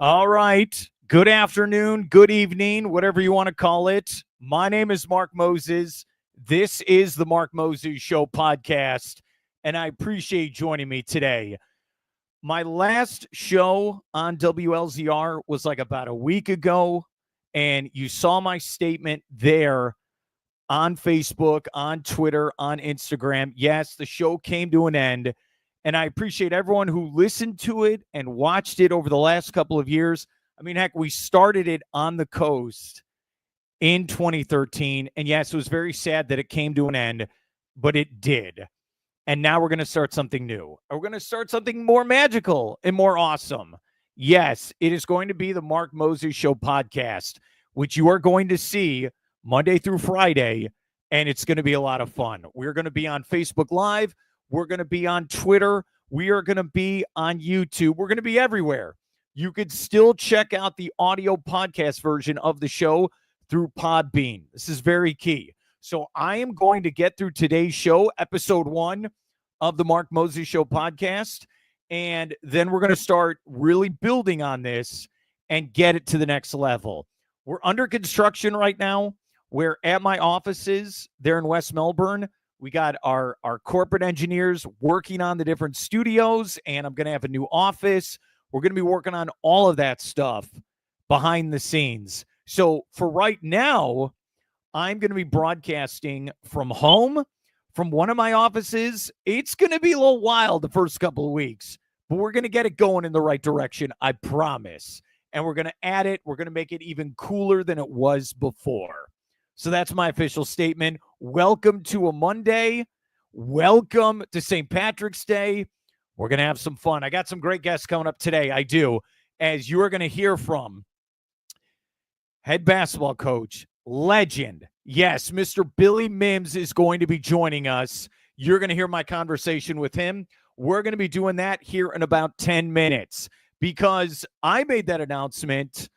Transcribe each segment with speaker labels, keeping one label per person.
Speaker 1: All right. Good afternoon, good evening, whatever you want to call it. My name is Mark Moses. This is the Mark Moses Show podcast, and I appreciate you joining me today. My last show on WLZR was like about a week ago, and you saw my statement there on Facebook, on Twitter, on Instagram. Yes, the show came to an end. And I appreciate everyone who listened to it and watched it over the last couple of years. I mean, heck, we started it on the coast in 2013. And yes, it was very sad that it came to an end, but it did. And now we're going to start something new. We're going to start something more magical and more awesome. Yes, it is going to be the Mark Moses Show podcast, which you are going to see Monday through Friday, and it's going to be a lot of fun. We're going to be on Facebook Live. We're going to be on Twitter. We are going to be on YouTube. We're going to be everywhere. You could still check out the audio podcast version of the show through Podbean. This is very key. So I am going to get through today's show, episode 1 of the Mark Moses Show podcast, and then we're going to start really building on this and get it to the next level. We're under construction right now. We're at my offices there in West Melbourne. We got our corporate engineers working on the different studios, and I'm going to have a new office. We're going to be working on all of that stuff behind the scenes. So for right now, I'm going to be broadcasting from home, from one of my offices. It's going to be a little wild the first couple of weeks, but we're going to get it going in the right direction, I promise. And we're going to add it. We're going to make it even cooler than it was before. So that's my official statement. Welcome to a Monday. Welcome to St. Patrick's Day. We're going to have some fun. I got some great guests coming up today. I do. As you are going to hear from head basketball coach, legend. Yes, Mr. Billy Mims is going to be joining us. You're going to hear my conversation with him. We're going to be doing that here in about 10 minutes because I made that announcement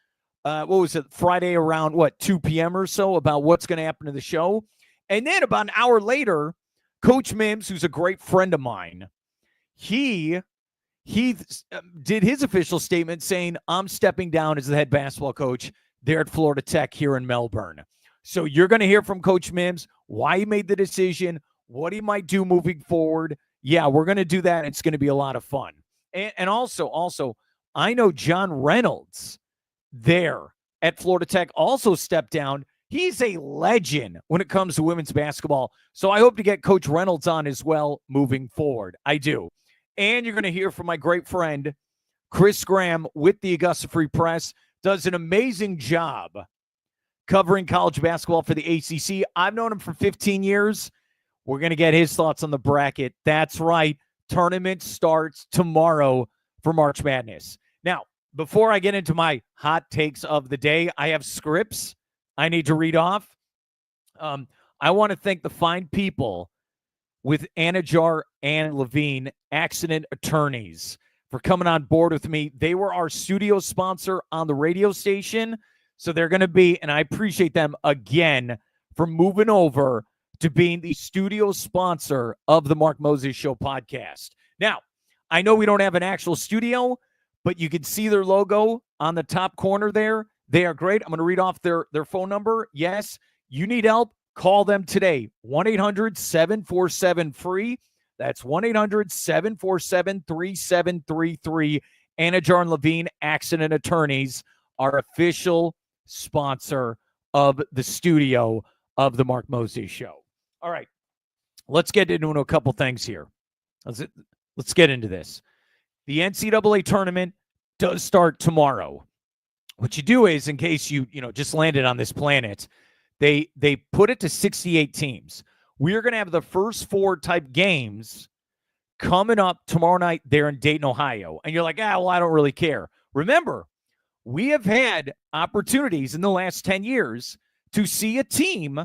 Speaker 1: Friday around 2 p.m. or so about what's going to happen to the show. And then about an hour later, Coach Mims, who's a great friend of mine, he did his official statement saying, I'm stepping down as the head basketball coach there at Florida Tech here in Melbourne. So you're going to hear from Coach Mims, why he made the decision, what he might do moving forward. Yeah, we're going to do that. It's going to be a lot of fun. And also, I know John Reynolds there at Florida Tech also stepped down. He's a legend when it comes to women's basketball. So I hope to get Coach Reynolds on as well moving forward. I do. And you're going to hear from my great friend, Chris Graham with the Augusta Free Press. Does an amazing job covering college basketball for the ACC. I've known him for 15 years. We're going to get his thoughts on the bracket. That's right. Tournament starts tomorrow for March Madness. Now, before I get into my hot takes of the day, I have scripts I need to read off. I want to thank the fine people with Anajar and Levine, accident attorneys, for coming on board with me. They were our studio sponsor on the radio station. So they're going to be, and I appreciate them again for moving over to being the studio sponsor of the Mark Moses Show podcast. Now, I know we don't have an actual studio, but you can see their logo on the top corner there. They are great. I'm going to read off their phone number. Yes, you need help, call them today. 1-800-747-FREE. That's 1-800-747-3733. Anajar and Levine, accident attorneys, our official sponsor of the studio of the Mark Moses Show. All right, let's get into a couple things here. Let's get into this. The NCAA tournament does start tomorrow. What you do is, in case you just landed on this planet, they put it to 68 teams. We are going to have the first 4 type games coming up tomorrow night there in Dayton, Ohio. And you're like, well, I don't really care. Remember, we have had opportunities in the last 10 years to see a team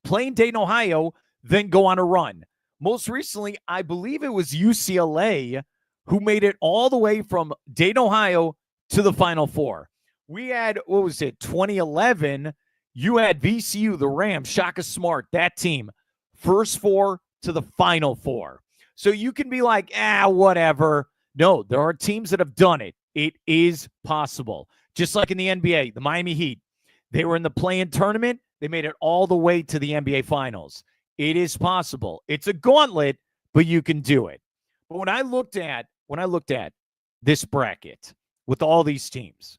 Speaker 1: play in Dayton, Ohio, then go on a run. Most recently, I believe it was UCLA who made it all the way from Dayton, Ohio to the Final Four. We had, 2011, you had VCU, the Rams, Shaka Smart, that team, first 4 to the Final Four. So you can be like, whatever. No, there are teams that have done it. It is possible. Just like in the NBA, the Miami Heat, they were in the play-in tournament. They made it all the way to the NBA Finals. It is possible. It's a gauntlet, but you can do it. But when I looked at this bracket with all these teams,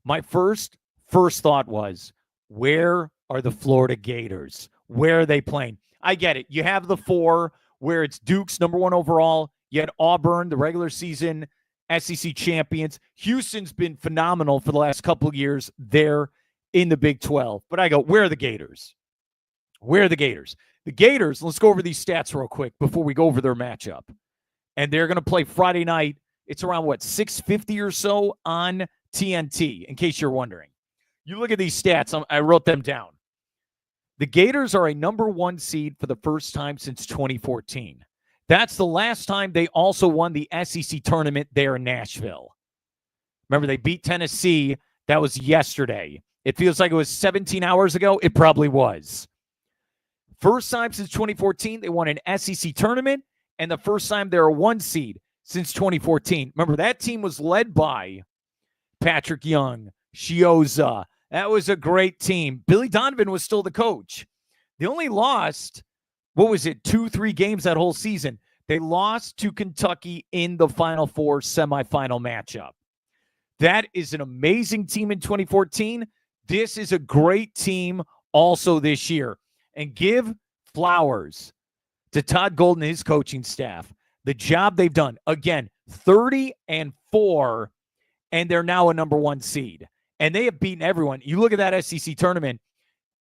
Speaker 1: my first thought was, where are the Florida Gators? Where are they playing? I get it. You have the 4 where it's Duke's number 1 overall. You had Auburn, the regular season SEC champions. Houston's been phenomenal for the last couple of years. They're in the Big 12. But I go, where are the Gators? Where are the Gators? The Gators, let's go over these stats real quick before we go over their matchup. And they're going to play Friday night. It's around, 6:50 or so on TNT, in case you're wondering. You look at these stats. I wrote them down. The Gators are a number 1 seed for the first time since 2014. That's the last time they also won the SEC tournament there in Nashville. Remember, they beat Tennessee. That was yesterday. It feels like it was 17 hours ago. It probably was. First time since 2014, they won an SEC tournament, and the first time they're a 1 seed since 2014. Remember, that team was led by Patrick Young, Shioza. That was a great team. Billy Donovan was still the coach. They only lost, 2-3 games that whole season. They lost to Kentucky in the Final Four semifinal matchup. That is an amazing team in 2014. This is a great team also this year. And give flowers to Todd Golden and his coaching staff. The job they've done. Again, 30-4, and they're now a number 1 seed. And they have beaten everyone. You look at that SEC tournament,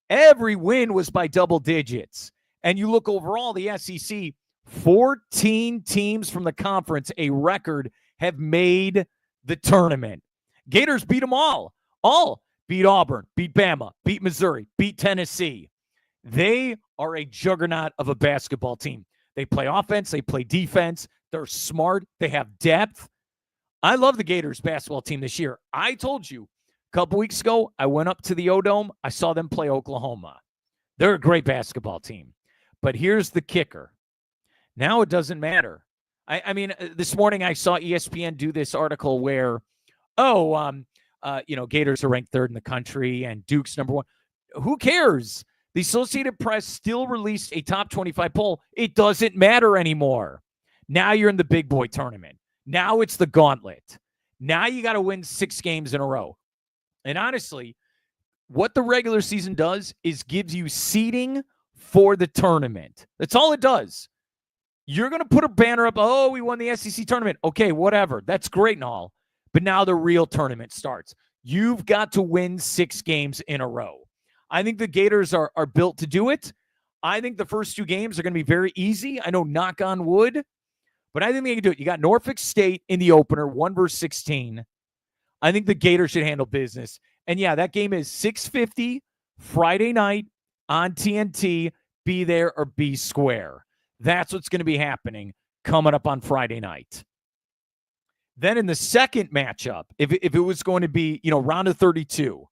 Speaker 1: every win was by double digits. And you look overall, the SEC, 14 teams from the conference, a record, have made the tournament. Gators beat them all. All beat Auburn, beat Bama, beat Missouri, beat Tennessee. They are a juggernaut of a basketball team. They play offense. They play defense. They're smart. They have depth. I love the Gators basketball team this year. I told you a couple weeks ago, I went up to the O-Dome. I saw them play Oklahoma. They're a great basketball team. But here's the kicker. Now it doesn't matter. I mean, this morning I saw ESPN do this article where, Gators are ranked 3rd in the country and Duke's number 1. Who cares? The Associated Press still released a top 25 poll. It doesn't matter anymore. Now you're in the big boy tournament. Now it's the gauntlet. Now you got to win 6 games in a row. And honestly, what the regular season does is gives you seeding for the tournament. That's all it does. You're going to put a banner up, we won the SEC tournament. Okay, whatever. That's great and all. But now the real tournament starts. You've got to win 6 games in a row. I think the Gators are built to do it. I think the first 2 games are going to be very easy. I know, knock on wood, but I think they can do it. You got Norfolk State in the opener, 1-16. I think the Gators should handle business. And yeah, that game is 6:50 Friday night on TNT. Be there or be square. That's what's going to be happening coming up on Friday night. Then in the second matchup, if it was going to be, round of 32,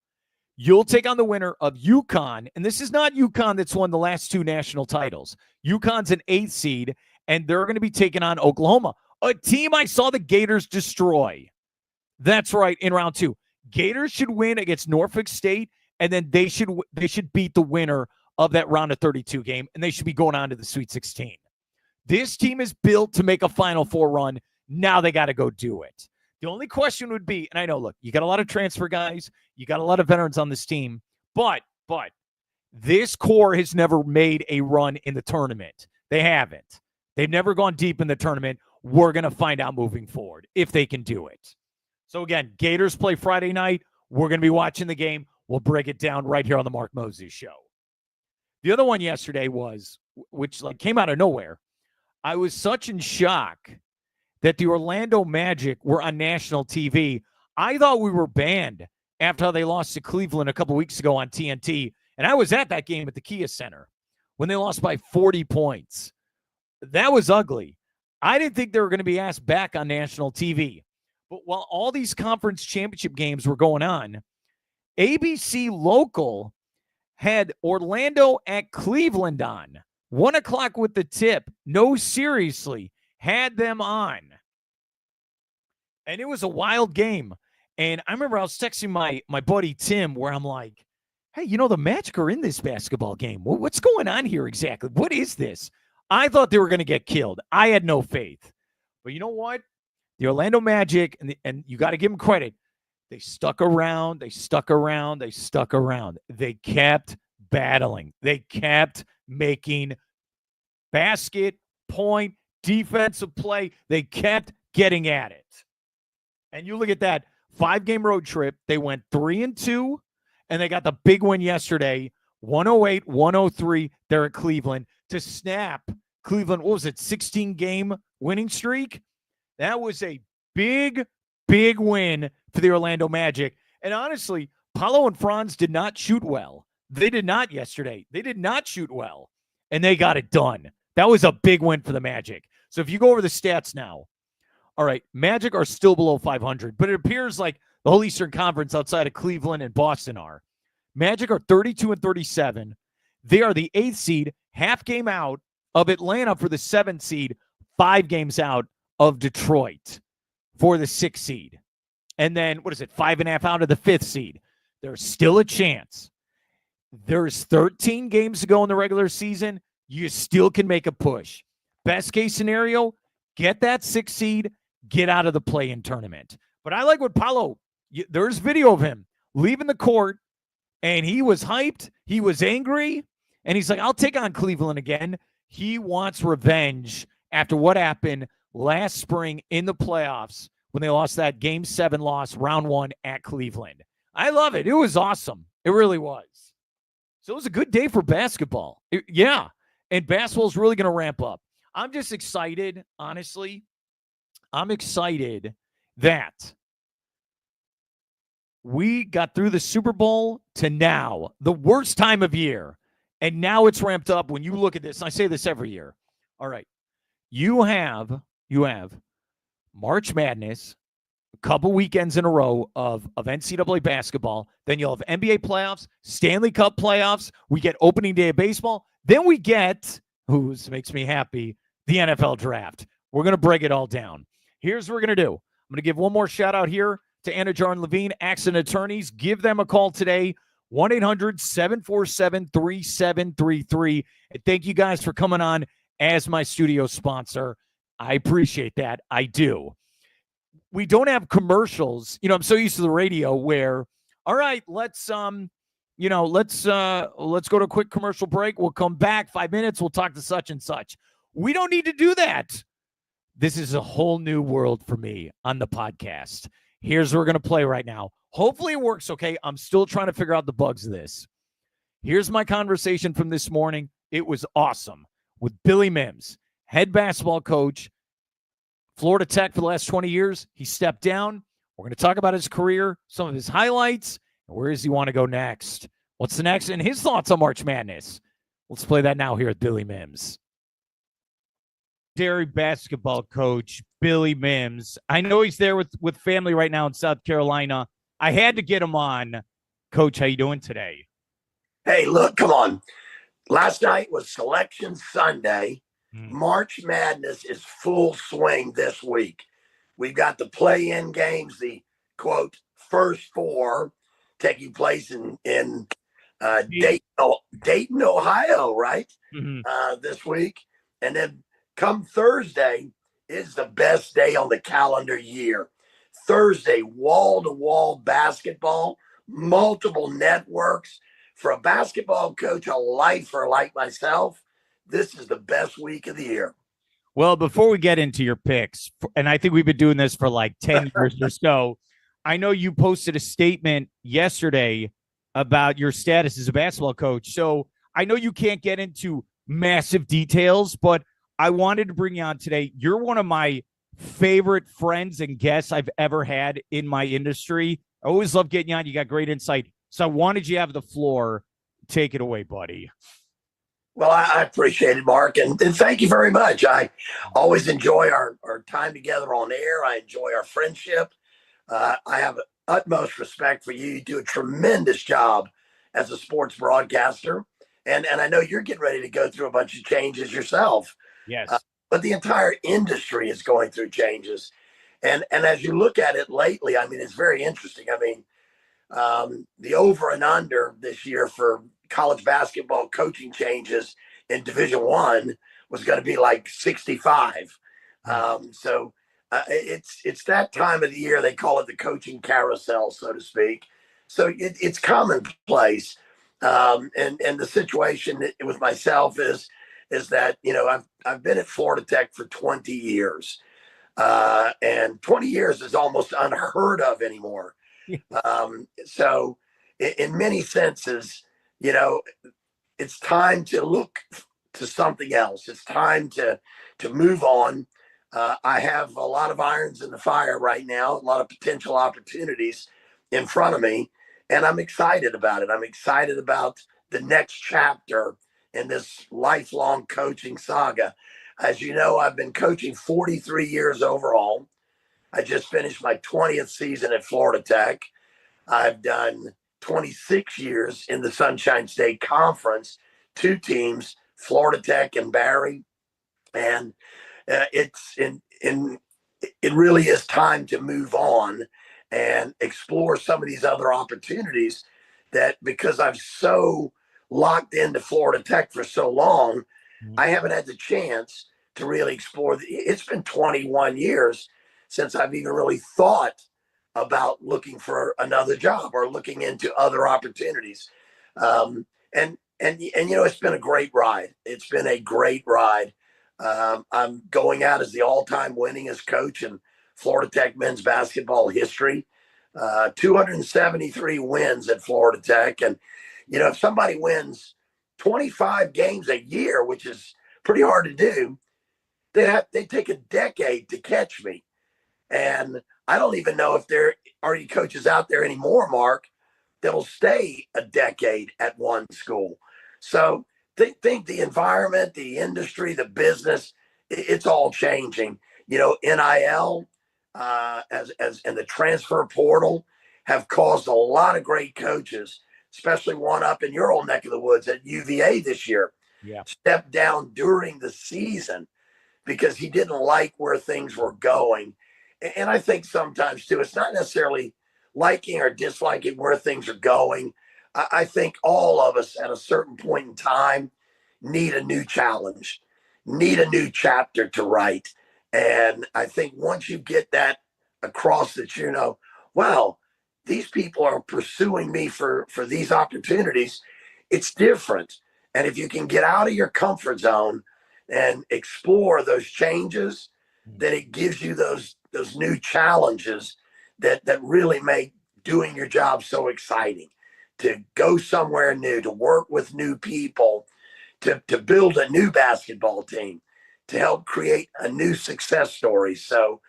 Speaker 1: you'll take on the winner of UConn. And this is not UConn that's won the last 2 national titles. UConn's an 8th seed, and they're going to be taking on Oklahoma, a team I saw the Gators destroy. That's right, in round 2. Gators should win against Norfolk State, and then they should beat the winner of that round of 32 game, and they should be going on to the Sweet 16. This team is built to make a Final Four run. Now they got to go do it. The only question would be, and I know, look, you got a lot of transfer guys, you got a lot of veterans on this team, but this core has never made a run in the tournament. They haven't. They've never gone deep in the tournament. We're going to find out moving forward if they can do it. So again, Gators play Friday night. We're going to be watching the game. We'll break it down right here on the Mark Moses Show. The other one yesterday was, which came out of nowhere. I was such in shock that the Orlando Magic were on national TV. I thought we were banned after how they lost to Cleveland a couple weeks ago on TNT. And I was at that game at the Kia Center when they lost by 40 points. That was ugly. I didn't think they were going to be asked back on national TV. But while all these conference championship games were going on, ABC Local had Orlando at Cleveland on. 1 o'clock with the tip. No, seriously. Had them on. And it was a wild game. And I remember I was texting my buddy Tim where I'm like, hey, the Magic are in this basketball game. What's going on here exactly? What is this? I thought they were going to get killed. I had no faith. But you know what? The Orlando Magic, and you got to give them credit, they stuck around. They stuck around. They stuck around. They kept battling. They kept making basket, point, defensive play. They kept getting at it. And you look at that 5-game road trip. They went 3-2, and they got the big win yesterday, 108-103. They're at Cleveland to snap Cleveland. What was it, 16-game winning streak? That was a big, big win for the Orlando Magic. And honestly, Paolo and Franz did not shoot well. They did not yesterday. They did not shoot well, and they got it done. That was a big win for the Magic. So if you go over the stats now, all right, Magic are still below 500, but it appears like the whole Eastern Conference outside of Cleveland and Boston are. Magic are 32-37. They are the 8th seed, half game out of Atlanta for the 7th seed, 5 games out of Detroit for the 6th seed. And then, 5.5 out of the 5th seed. There's still a chance. There's 13 games to go in the regular season. You still can make a push. Best case scenario, get that 6th seed, get out of the play-in tournament. But I like what Paolo, there's video of him leaving the court, and he was hyped. He was angry, and he's like, I'll take on Cleveland again. He wants revenge after what happened last spring in the playoffs when they lost that Game 7 loss, round 1 at Cleveland. I love it. It was awesome. It really was. So it was a good day for basketball. Yeah, and basketball is really going to ramp up. I'm just excited, honestly. I'm excited that we got through the Super Bowl to now, the worst time of year, and now it's ramped up when you look at this. And I say this every year. All right, you have March Madness, a couple weekends in a row of NCAA basketball. Then you'll have NBA playoffs, Stanley Cup playoffs. We get opening day of baseball. Then we get, makes me happy, the NFL draft. We're going to break it all down. Here's what we're going to do. I'm going to give one more shout out here to Anna Jarn Levine, Accident Attorneys. Give them a call today, 1-800-747-3733. And thank you guys for coming on as my studio sponsor. I appreciate that. I do. We don't have commercials. I'm so used to the radio where, all right, let's go to a quick commercial break. We'll come back 5 minutes. We'll talk to such and such. We don't need to do that. This is a whole new world for me on the podcast. Here's what we're going to play right now. Hopefully it works okay. I'm still trying to figure out the bugs of this. Here's my conversation from this morning. It was awesome with Billy Mims, head basketball coach, Florida Tech for the last 20 years. He stepped down. We're going to talk about his career, some of his highlights, and where does he want to go next? What's the next? And his thoughts on March Madness. Let's play that now here at Billy Mims. Dairy basketball coach Billy Mims. I know he's there with family right now in South Carolina. I had to get him on. Coach, how you doing today?
Speaker 2: Hey, look, come on. Last night was Selection Sunday. March Madness is full swing this week. We've got the play-in games, the, quote, first 4 taking place in Dayton, Ohio, right? This week. And then come Thursday is the best day on the calendar year. Thursday, wall-to-wall basketball, multiple networks. For a basketball coach, a lifer like myself, this is the best week of the year.
Speaker 1: Well, before we get into your picks, and I think we've been doing this for like 10 years or so, I know you posted a statement yesterday about your status as a basketball coach. So I know you can't get into massive details, but I wanted to bring you on today. You're one of my favorite friends and guests I've ever had in my industry. I always love getting you on. You got great insight. So I wanted you to have the floor. Take it away, buddy.
Speaker 2: Well, I appreciate it, Mark, and thank you very much. I always enjoy our time together on air. I enjoy our friendship. I have utmost respect for you. You do a tremendous job as a sports broadcaster, and I know you're getting ready to go through a bunch of changes yourself.
Speaker 1: Yes.
Speaker 2: But the entire industry is going through changes. And as you look at it lately, I mean, it's very interesting. I mean, the over and under this year for college basketball coaching changes in Division I was going to be like 65. It's that time of the year. They call it the coaching carousel, so to speak. So it's commonplace. And the situation with myself is that, you know, I've been at Florida Tech for 20 years. And 20 years is almost unheard of anymore. So in many senses, you know, it's time to look to something else. It's time to move on. I have a lot of irons in the fire right now, a lot of potential opportunities in front of me, and I'm excited about it. I'm excited about the next chapter in this lifelong coaching saga. As you know, I've been coaching 43 years overall. I just finished my 20th season at Florida Tech. I've done 26 years in the Sunshine State Conference, two teams, Florida Tech and Barry. And it really is time to move on and explore some of these other opportunities that, because I've so locked into Florida Tech for so long, I haven't had the chance to really explore. It's been 21 years since I've even really thought about looking for another job or looking into other opportunities. And you know, it's been a great ride. It's been a great ride. I'm going out as the all-time winningest coach in Florida Tech men's basketball history. 273 wins at Florida Tech. And, you know, if somebody wins 25 games a year, which is pretty hard to do, they take a decade to catch me. And I don't even know if there are any coaches out there anymore, Mark, that'll stay a decade at one school. So think the environment, the industry, the business, it's all changing. You know, NIL as and the transfer portal have caused a lot of great coaches, especially one up in your old neck of the woods at UVA this year, step down during the season because he didn't like where things were going. And I think sometimes too, it's not necessarily liking or disliking where things are going. I think all of us at a certain point in time need a new challenge, need a new chapter to write. And I think once you get that across that, you know, wow, these people are pursuing me for these opportunities, it's different. And if you can get out of your comfort zone and explore those changes, then it gives you those new challenges that really make doing your job so exciting. To go somewhere new, to work with new people, to build a new basketball team, to help create a new success story. So,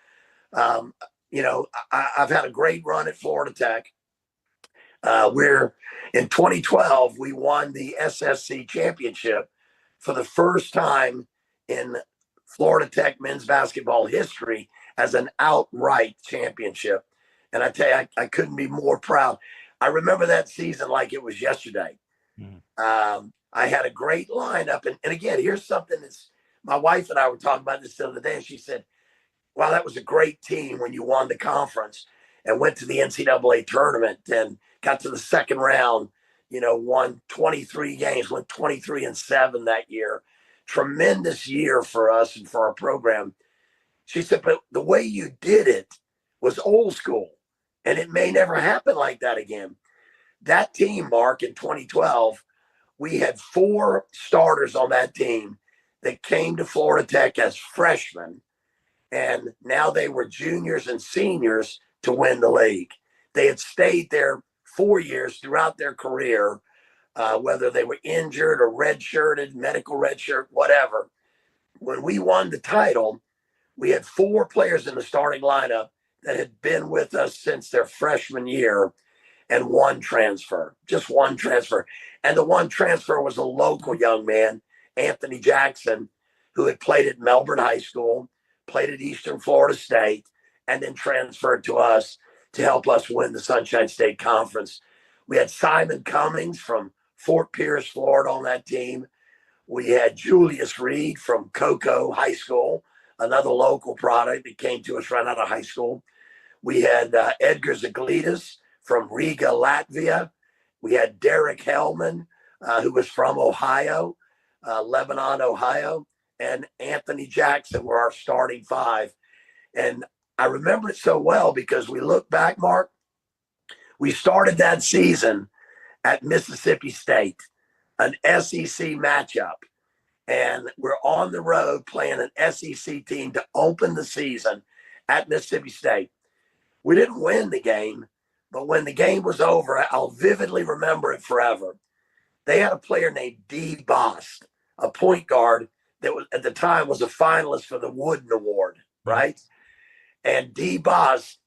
Speaker 2: you know, I've had a great run at Florida Tech. Where in 2012 we won the SSC championship for the first time in Florida Tech men's basketball history as an outright championship. And I tell you, I couldn't be more proud. I remember that season like it was yesterday. I had a great lineup. And again, here's something that's, my wife and I were talking about this the other day, and she said, wow, that was a great team when you won the conference and went to the NCAA tournament and got to the second round, you know, won 23 games, went 23-7 that year. Tremendous year for us and for our program. She said, but the way you did it was old school, and it may never happen like that again. That team, Mark, in 2012, we had 4 starters on that team that came to Florida Tech as freshmen, and now they were juniors and seniors to win the league. They had stayed there 4 years throughout their career, whether they were injured or redshirted, medical redshirt, whatever. When we won the title, we had 4 players in the starting lineup that had been with us since their freshman year, and 1 transfer, just 1 transfer. And the 1 transfer was a local young man, Anthony Jackson, who had played at Melbourne High School, played at Eastern Florida State, and then transferred to us to help us win the Sunshine State Conference. We had Simon Cummings from Fort Pierce, Florida on that team. We had Julius Reed from Cocoa High School another local product that came to us right out of high school. We had Edgar Zaglitas from Riga, Latvia. We had Derek Hellman, who was from Ohio, Lebanon, Ohio, and Anthony Jackson were our starting five. And I remember it so well because we look back, Mark, we started that season at Mississippi State, an SEC matchup. And we're on the road playing an SEC team to open the season at Mississippi State. We didn't win the game, but when the game was over, I'll vividly remember it forever. They had a player named D. Bost, a point guard that was at the time was a finalist for the Wooden Award, right? And D. Bost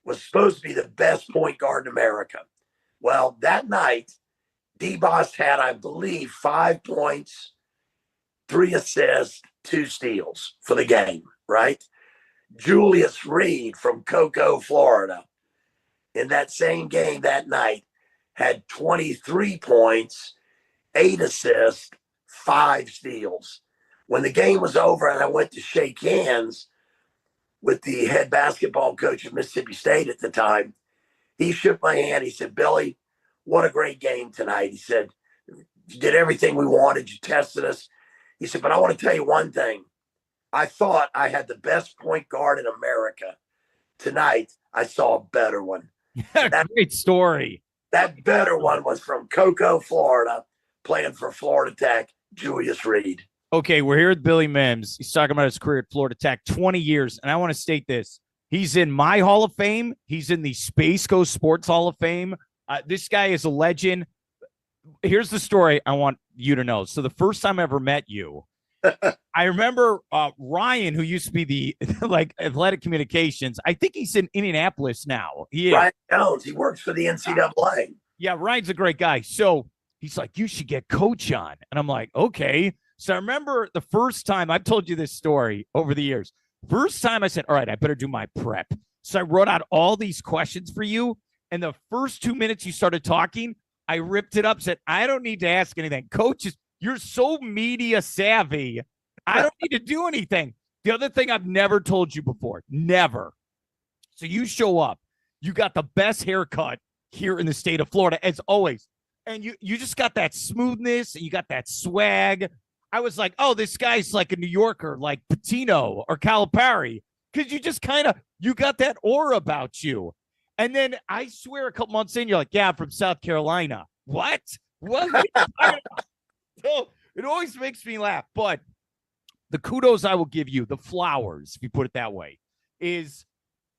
Speaker 2: was supposed to be the best point guard in America. Well, that night, D. Bost had, I believe, 5 points, 3 assists, 2 steals for the game, right? Julius Reed from Cocoa, Florida, in that same game that night, had 23 points, 8 assists, 5 steals. When the game was over and I went to shake hands with the head basketball coach of Mississippi State at the time, he shook my hand. He said, "Billy, what a great game tonight." He said, "You did everything we wanted. You tested us." He said, "But I want to tell you one thing. I thought I had the best point guard in America. Tonight, I saw a better one."
Speaker 1: Great story.
Speaker 2: That better one was from Cocoa, Florida, playing for Florida Tech, Julius Reed.
Speaker 1: Okay, we're here with Billy Mims. He's talking about his career at Florida Tech, 20 years. And I want to state this. He's in my Hall of Fame. He's in the Space Coast Sports Hall of Fame. This guy is a legend. Here's the story I want you to know. So the first time I ever met you, I remember Ryan, who used to be the athletic communications. I think he's in Indianapolis now.
Speaker 2: Ryan Jones. He works for the NCAA.
Speaker 1: Yeah, Ryan's a great guy. So he's like, "You should get Coach on." And I'm like, "Okay." So I remember the first time, I've told you this story over the years. First time I said, "All right, I better do my prep." So I wrote out all these questions for you. And the first 2 minutes you started talking, I ripped it up, said, "I don't need to ask anything. Coach, you're so media savvy. I don't need to do anything." The other thing I've never told you before, never. So you show up, you got the best haircut here in the state of Florida, as always. And you just got that smoothness and you got that swag. I was like, "Oh, this guy's like a New Yorker, like Patino or Calipari." Because you just you got that aura about you. And then I swear a couple months in, you're like, "Yeah, I'm from South Carolina." What? What? So it always makes me laugh. But the kudos I will give you, the flowers, if you put it that way, is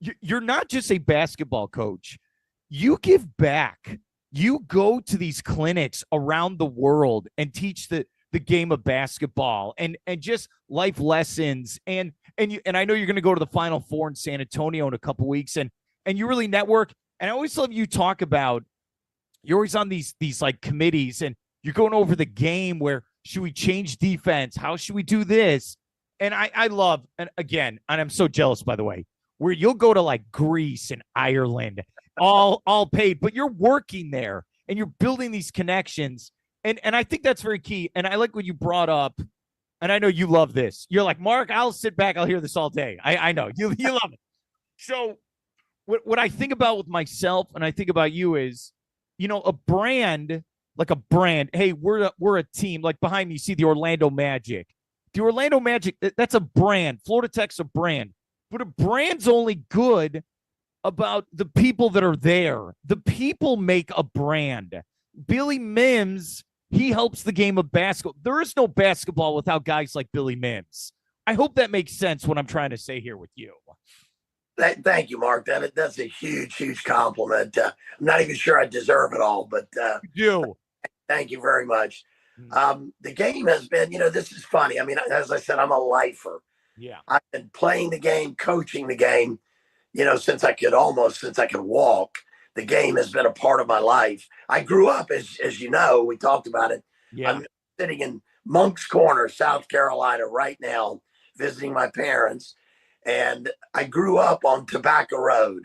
Speaker 1: you're not just a basketball coach. You give back. You go to these clinics around the world and teach the game of basketball and just life lessons. And I know you're going to go to the Final Four in San Antonio in a couple weeks, and you really network. And I always love you talk about, you're always on these like committees and you're going over the game where should we change defense? How should we do this? And I love, and again, and I'm so jealous, by the way, where you'll go to like Greece and Ireland, all paid, but you're working there and you're building these connections. And I think that's very key. And I like what you brought up. And I know you love this. You're like, "Mark, I'll sit back. I'll hear this all day." I know you love it. So what I think about with myself and I think about you is, a brand, like a brand. Hey, we're a team. Like behind me, you see the Orlando Magic. The Orlando Magic, that's a brand. Florida Tech's a brand. But a brand's only good about the people that are there. The people make a brand. Billy Mims, he helps the game of basketball. There is no basketball without guys like Billy Mims. I hope that makes sense what I'm trying to say here with you.
Speaker 2: Thank you, Mark. That's a huge, huge compliment. I'm not even sure I deserve it all, but
Speaker 1: you.
Speaker 2: Thank you very much. The game has been, this is funny. I mean, as I said, I'm a lifer.
Speaker 1: Yeah.
Speaker 2: I've been playing the game, coaching the game, since I could walk. The game has been a part of my life. I grew up, as you know, we talked about it.
Speaker 1: Yeah.
Speaker 2: I'm sitting in Monk's Corner, South Carolina right now, visiting my parents. And I grew up on Tobacco Road.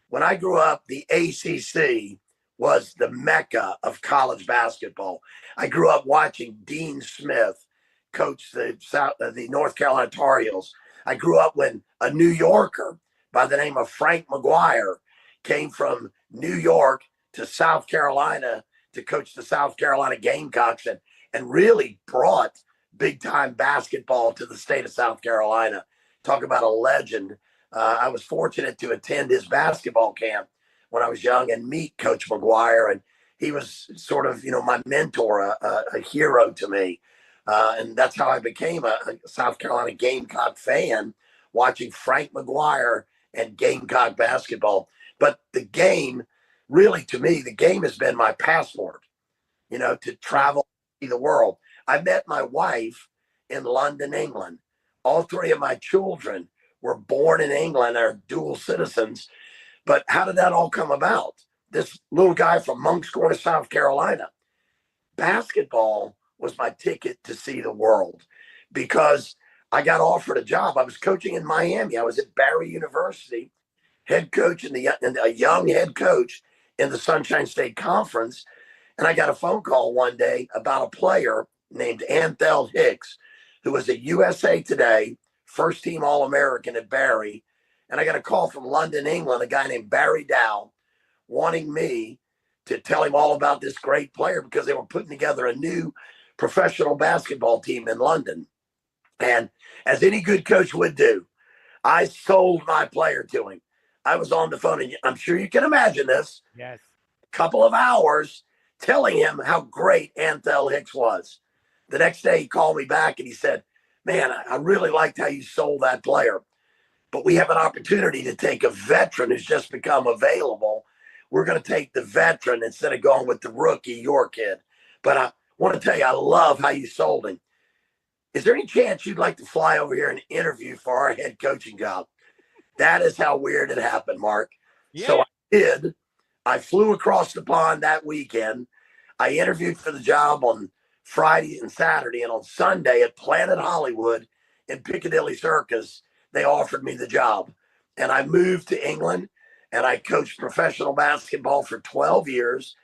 Speaker 2: When I grew up, the ACC was the mecca of college basketball. I grew up watching Dean Smith coach the North Carolina Tar Heels. I grew up when a New Yorker by the name of Frank McGuire came from New York to South Carolina to coach the South Carolina Gamecocks and really brought big time basketball to the state of South Carolina. Talk about a legend. I was fortunate to attend his basketball camp when I was young and meet Coach McGuire. And he was sort of, my mentor, a hero to me. And that's how I became a South Carolina Gamecock fan, watching Frank McGuire and Gamecock basketball. But the game, really, to me, the game has been my passport, to travel, see the world. I met my wife in London, England. All three of my children were born in England, are dual citizens. But how did that all come about? This little guy from Moncks Corner, South Carolina. Basketball was my ticket to see the world because I got offered a job. I was coaching in Miami. I was at Barry University, head coach and a young head coach in the Sunshine State Conference. And I got a phone call one day about a player named Anthel Hicks, who was a USA Today first team All-American at Barry. And I got a call from London, England, a guy named Barry Dow, wanting me to tell him all about this great player because they were putting together a new professional basketball team in London. And as any good coach would do, I sold my player to him. I was on the phone, and I'm sure you can imagine this.
Speaker 1: Yes.
Speaker 2: Couple of hours telling him how great Anthel Hicks was. The next day he called me back and he said, man, I really liked how you sold that player, but we have an opportunity to take a veteran who's just become available. We're going to take the veteran instead of going with the rookie, your kid. But I want to tell you, I love how you sold him. Is there any chance you'd like to fly over here and interview for our head coaching job? That is how weird it happened, Mark. Yeah. So I did. I flew across the pond that weekend. I interviewed for the job on Friday and Saturday, and on Sunday at Planet Hollywood in Piccadilly Circus, they offered me the job. And I moved to England, and I coached professional basketball for 12 years.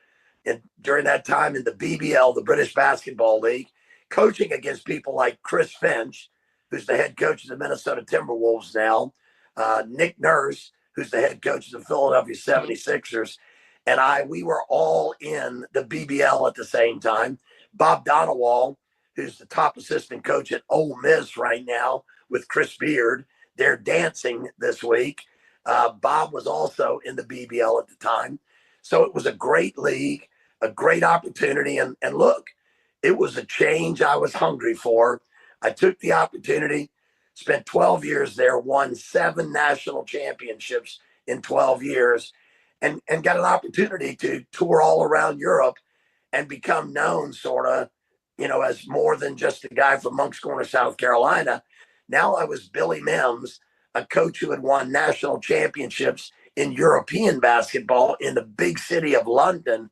Speaker 2: And during that time in the BBL, the British Basketball League, coaching against people like Chris Finch, who's the head coach of the Minnesota Timberwolves now, Nick Nurse, who's the head coach of the Philadelphia 76ers, and we were all in the BBL at the same time. Bob Donowall, who's the top assistant coach at Ole Miss right now with Chris Beard, they're dancing this week. Bob was also in the BBL at the time. So it was a great league, a great opportunity. And look, it was a change I was hungry for. I took the opportunity, spent 12 years there, won 7 national championships in 12 years, and got an opportunity to tour all around Europe and become known sort of, as more than just a guy from Moncks Corner, South Carolina. Now I was Billy Mims, a coach who had won national championships in European basketball in the big city of London.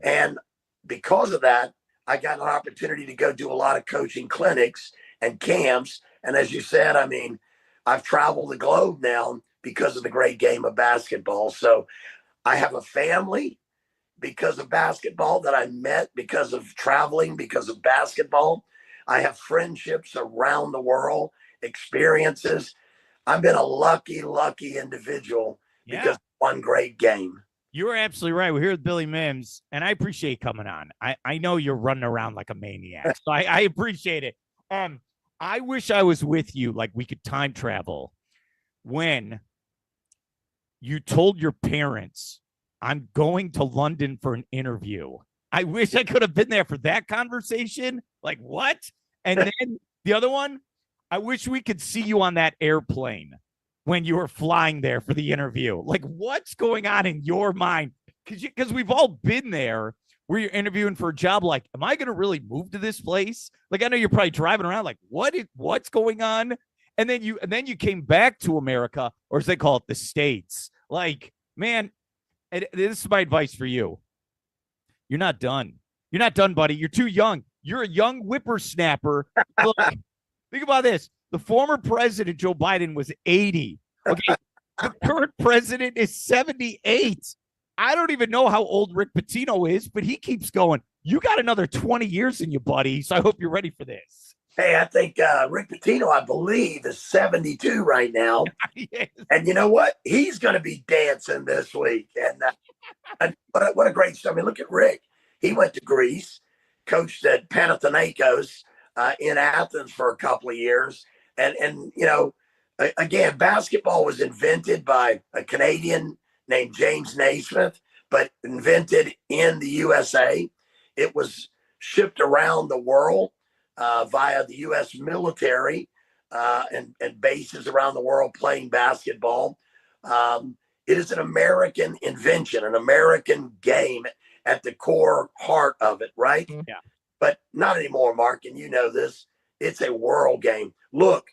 Speaker 2: And because of that, I got an opportunity to go do a lot of coaching clinics and camps. And as you said, I've traveled the globe now because of the great game of basketball. So I have a family because of basketball that I met because of traveling, because of basketball. I have friendships around the world, experiences. I've been a lucky individual because of one great game.
Speaker 1: You were absolutely right. We're here with Billy Mims, and I appreciate coming on. I know you're running around like a maniac, so I appreciate it. I wish I was with you, like we could time travel, when you told your parents, I'm going to London for an interview. I wish I could have been there for that conversation. Like, what? And then the other one, I wish we could see you on that airplane when you were flying there for the interview. Like, what's going on in your mind? Because we've all been there where you're interviewing for a job. Like, am I going to really move to this place? Like, I know you're probably driving around like, what's going on? And then you came back to America, or as they call it, the States. Like, man, and this is my advice for you. You're not done. You're not done, buddy. You're too young. You're a young whippersnapper. Look, think about this. The former president, Joe Biden, was 80. Okay. The current president is 78. I don't even know how old Rick Pitino is, but he keeps going. You got another 20 years in you, buddy. So I hope you're ready for this.
Speaker 2: Hey, I think Rick Pitino, I believe, is 72 right now.
Speaker 1: Yes.
Speaker 2: And you know what? He's going to be dancing this week. And what a great story. I mean, look at Rick. He went to Greece, coached at Panathinaikos in Athens for a couple of years. And again, basketball was invented by a Canadian named James Naismith, but invented in the USA. It was shipped around the world via the U.S. military and bases around the world playing basketball. It is an American invention, an American game at the core heart of it, right?
Speaker 1: Yeah.
Speaker 2: But not anymore, Mark, and you know this. It's a world game. Look,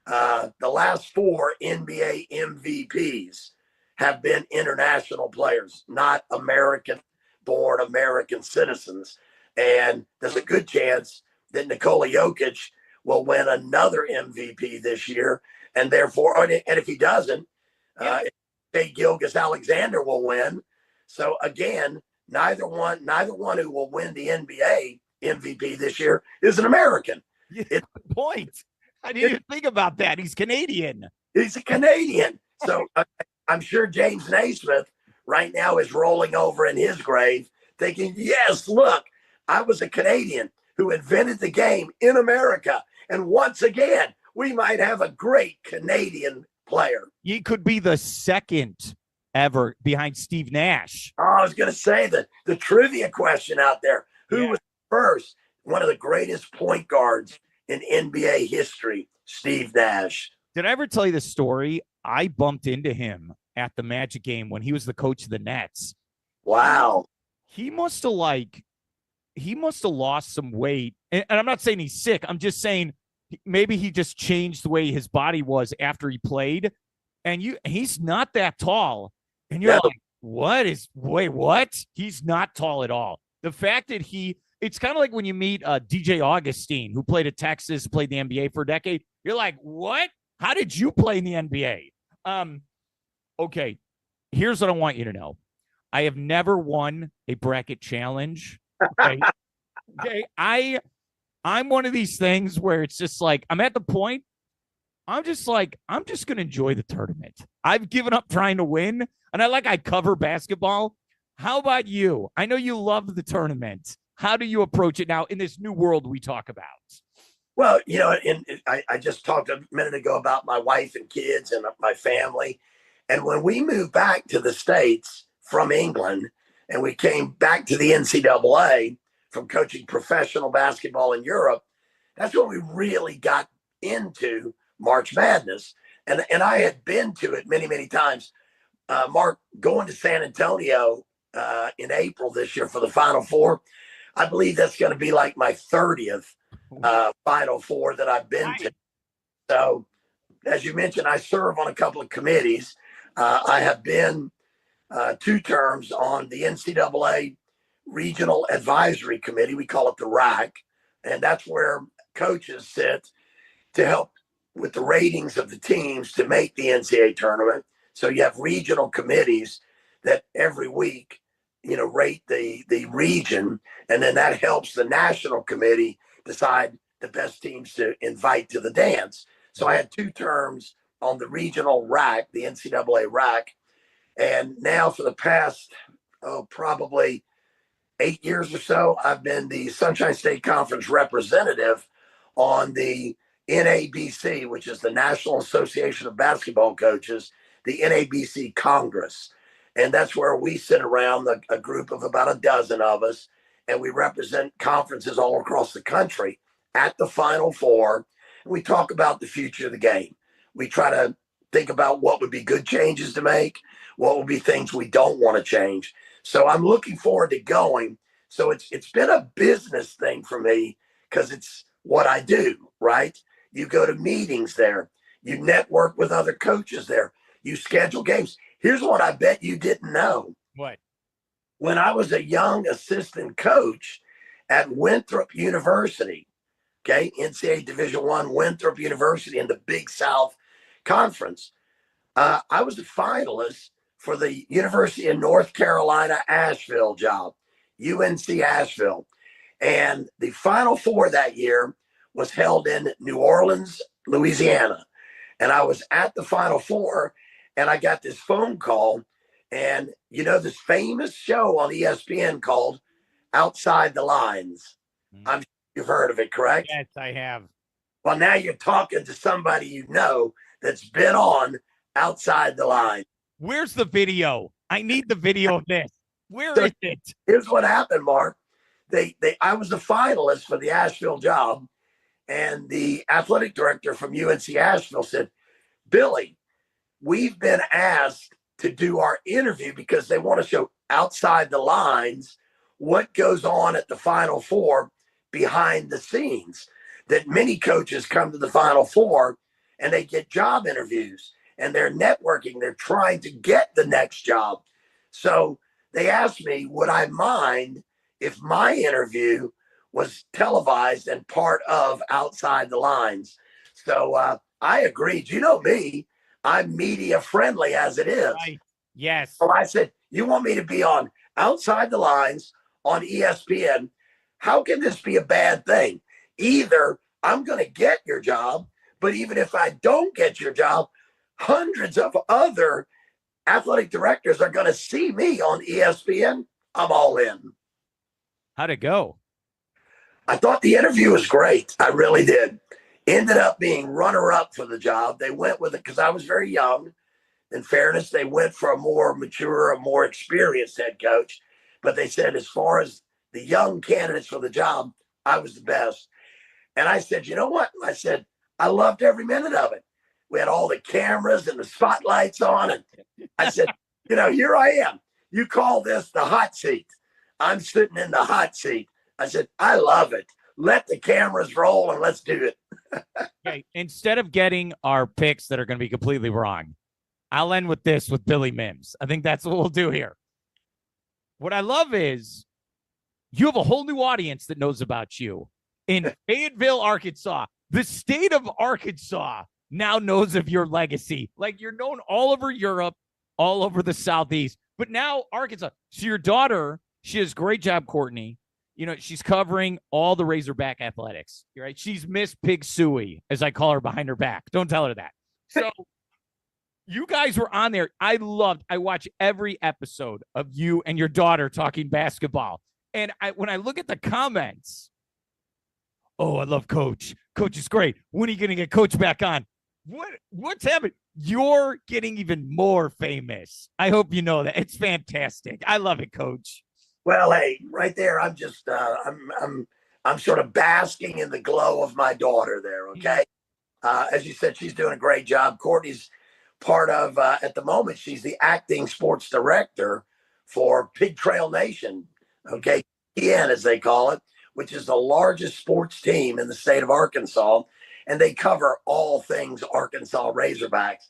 Speaker 2: the last 4 NBA MVPs have been international players, not American-born American citizens. And there's a good chance that Nikola Jokic will win another MVP this year, and therefore, and if he doesn't, Shai Gilgeous-Alexander will win. So again, neither one who will win the NBA MVP this year is an American.
Speaker 1: Yeah, good point. I didn't even think about that. He's Canadian.
Speaker 2: He's a Canadian. So I'm sure James Naismith right now is rolling over in his grave thinking, yes, look, I was a Canadian who invented the game in America. And once again, we might have a great Canadian player.
Speaker 1: He could be the second ever behind Steve Nash.
Speaker 2: Oh, I was going to say the trivia question out there. Who was first? One of the greatest point guards in NBA history, Steve Nash.
Speaker 1: Did I ever tell you the story? I bumped into him at the Magic game when he was the coach of the Nets.
Speaker 2: Wow.
Speaker 1: He must have lost some weight. And I'm not saying he's sick. I'm just saying maybe he just changed the way his body was after he played. And he's not that tall. And you're like, what? He's not tall at all. The fact that it's kind of like when you meet DJ Augustine, who played at Texas, played the NBA for a decade. You're like, what? How did you play in the NBA? Okay, here's what I want you to know. I have never won a bracket challenge. Okay. I'm one of these things where it's just like, I'm at the point, I'm just going to enjoy the tournament. I've given up trying to win, and I cover basketball. How about you? I know you love the tournament. How do you approach it now in this new world we talk about?
Speaker 2: Well, I just talked a minute ago about my wife and kids and my family. And when we moved back to the States from England and we came back to the NCAA from coaching professional basketball in Europe, that's when we really got into March Madness. And I had been to it many, many times. Mark, going to San Antonio in April this year for the Final Four, I believe that's going to be like my 30th Final Four that I've been to. So, as you mentioned, I serve on a couple of committees. I have been 2 terms on the NCAA Regional Advisory Committee. We call it the RAC. And that's where coaches sit to help with the ratings of the teams to make the NCAA tournament. So you have regional committees that every week, rate the region, and then that helps the national committee decide the best teams to invite to the dance. So I had 2 terms on the regional RAC, the NCAA RAC, and now for the past probably 8 years or so, I've been the Sunshine State Conference representative on the NABC, which is the National Association of Basketball Coaches, the NABC Congress. And that's where we sit around a group of about a dozen of us, and we represent conferences all across the country at the Final Four. And we talk about the future of the game. We try to think about what would be good changes to make, what would be things we don't want to change. So I'm looking forward to going. So it's been a business thing for me because it's what I do, right? You go to meetings there. You network with other coaches there. You schedule games. Here's what I bet you didn't know.
Speaker 1: What?
Speaker 2: When I was a young assistant coach at Winthrop University, okay, NCAA Division I, Winthrop University in the Big South Conference, I was a finalist for the University of North Carolina Asheville job, UNC Asheville. And the Final Four that year was held in New Orleans, Louisiana. And I was at the Final Four, and I got this phone call. And you know, this famous show on ESPN called Outside the Lines. I'm sure you've heard of it, correct?
Speaker 1: Yes, I have.
Speaker 2: Well, now you're talking to somebody you know that's been on Outside the Line.
Speaker 1: Where's the video? I need the video of this. Where
Speaker 2: So
Speaker 1: is it?
Speaker 2: here's what happened, Mark. I was a finalist for the Asheville job, and the athletic director from UNC Asheville said, Billy, we've been asked to do our interview because they want to show outside the lines what goes on at the Final Four behind the scenes. That many coaches come to the Final Four and they get job interviews and they're networking. They're trying to get the next job. So they asked me, would I mind if my interview was televised and part of Outside the Lines? So I agreed. You know me, I'm media friendly as it is.
Speaker 1: Right. Yes.
Speaker 2: So I said, you want me to be on Outside the Lines on ESPN? How can this be a bad thing? Either I'm going to get your job, but even if I don't get your job, hundreds of other athletic directors are going to see me on ESPN. I'm all in.
Speaker 1: How'd it go?
Speaker 2: I thought the interview was great. I really did. Ended up being runner-up for the job. They went with it because I was very young. In fairness, they went for a more mature, a more experienced head coach. But they said, as far as the young candidates for the job, I was the best. And I said, you know what? I said, I loved every minute of it. We had all the cameras and the spotlights on. And I said, you know, here I am. You call this the hot seat. I'm sitting in the hot seat. I said, I love it. Let the cameras roll and let's do it.
Speaker 1: Okay. Instead of getting our picks that are going to be completely wrong, I'll end with this with Billy Mims. I think that's what we'll do here. What I love is you have a whole new audience that knows about you in Fayetteville, Arkansas. The state of Arkansas now knows of your legacy. Like, you're known all over Europe, all over the Southeast, but now Arkansas. So your daughter, she does a great job, Courtney. You know, she's covering all the Razorback athletics. Right? She's Miss Pig Suey, as I call her behind her back. Don't tell her that. So you guys were on there. I watch every episode of you and your daughter talking basketball. And when I look at the comments, oh, I love Coach. Coach is great. When are you going to get Coach back on? What's happening? You're getting even more famous. I hope you know that. It's fantastic. I love it, Coach.
Speaker 2: Well, hey, right there, I'm just I'm sort of basking in the glow of my daughter there. Okay, as you said, she's doing a great job. Courtney's part of at the moment. She's the acting sports director for Pig Trail Nation. Okay, PN as they call it, which is the largest sports team in the state of Arkansas, and they cover all things Arkansas Razorbacks.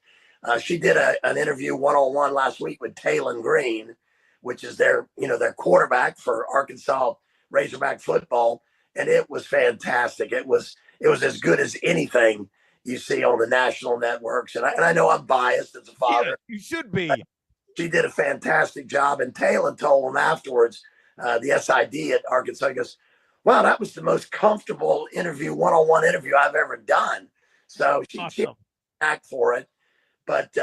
Speaker 2: She did an interview one-on-one last week with Talon Green, which is their quarterback for Arkansas Razorback football, and it was fantastic. It was as good as anything you see on the national networks. And I know I'm biased as a father.
Speaker 1: Yeah, you should be.
Speaker 2: She did a fantastic job, and Talon told him afterwards, the SID at Arkansas, he goes, wow, that was the most comfortable one-on-one interview I've ever done. So she act for it. But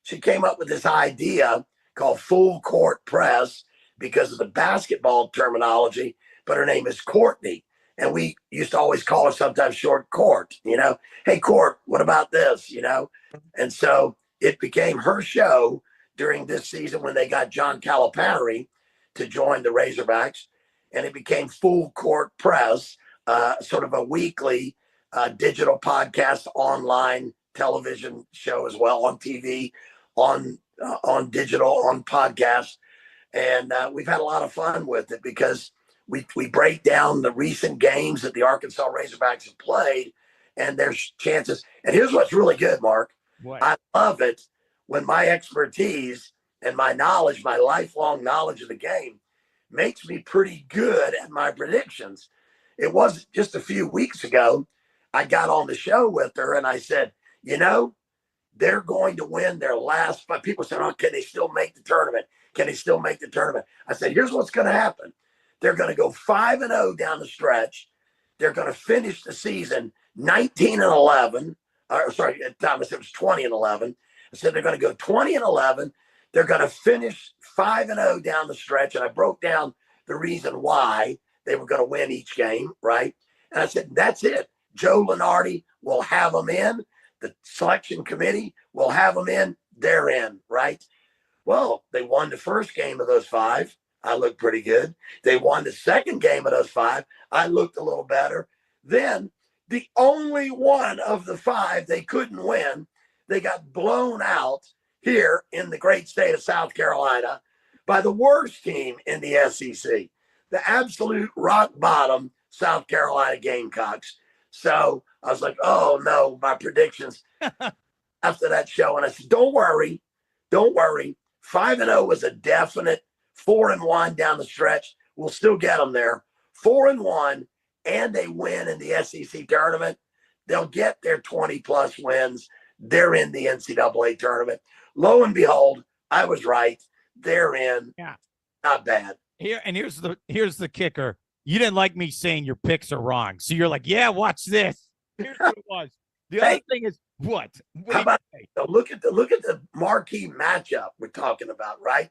Speaker 2: she came up with this idea called full court press because of the basketball terminology, but her name is Courtney. And we used to always call her sometimes short Court, hey, Court, what about this, And so it became her show during this season when they got John Calipari to join the Razorbacks. And it became full court press, sort of a weekly digital podcast, online television show as well, on TV, on digital, on podcast. And we've had a lot of fun with it because we break down the recent games that the Arkansas Razorbacks have played and their chances. And here's what's really good, Mark.
Speaker 1: What?
Speaker 2: I love it when my expertise and my knowledge, my lifelong knowledge of the game, makes me pretty good at my predictions. It was just a few weeks ago, I got on the show with her and I said, they're going to win their last five. People said, oh, can they still make the tournament? Can they still make the tournament? I said, here's what's going to happen. They're going to go 5-0 down the stretch. they're going to finish the season 19-11. Sorry, Thomas, it was 20-11. I said they're going to go 20-11. They're going to finish 5-0 down the stretch. And I broke down the reason why they were going to win each game, right? And I said, that's it. Joe Lunardi will have them in. The selection committee will have them in. They're in, right? Well, they won the first game of those 5. I looked pretty good. They won the second game of those 5. I looked a little better. Then the only one of the 5 they couldn't win, they got blown out here in the great state of South Carolina by the worst team in the SEC, the absolute rock bottom South Carolina Gamecocks. So I was like, oh no, my predictions after that show. And I said, don't worry. 5-0 was a definite. 4-1 down the stretch. We'll still get them there. 4-1, and they win in the SEC tournament. They'll get their 20-plus wins. They're in the NCAA tournament. Lo and behold, I was right. They're in.
Speaker 1: Yeah.
Speaker 2: Not bad.
Speaker 1: Here's the kicker. You didn't like me saying your picks are wrong. So you're like, yeah, watch this. Here's what it was. The other thing is what?
Speaker 2: How about, so look at the marquee matchup we're talking about, right?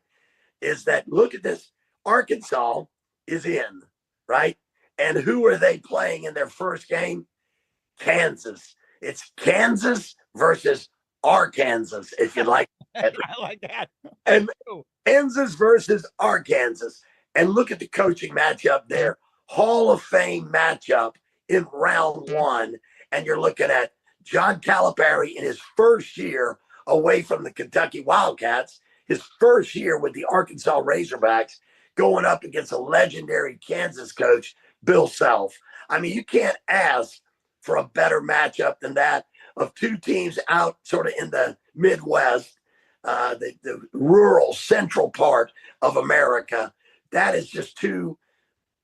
Speaker 2: Is that, look at this. Arkansas is in, right? And who are they playing in their first game? Kansas. It's Kansas versus Arkansas, if you like.
Speaker 1: I like that.
Speaker 2: And Kansas versus Arkansas. And look at the coaching matchup there. Hall of Fame matchup in round 1. And you're looking at John Calipari in his first year away from the Kentucky Wildcats, his first year with the Arkansas Razorbacks, going up against a legendary Kansas coach, Bill Self. I mean, you can't ask for a better matchup than that of 2 teams out sort of in the Midwest, the rural central part of America. That is just 2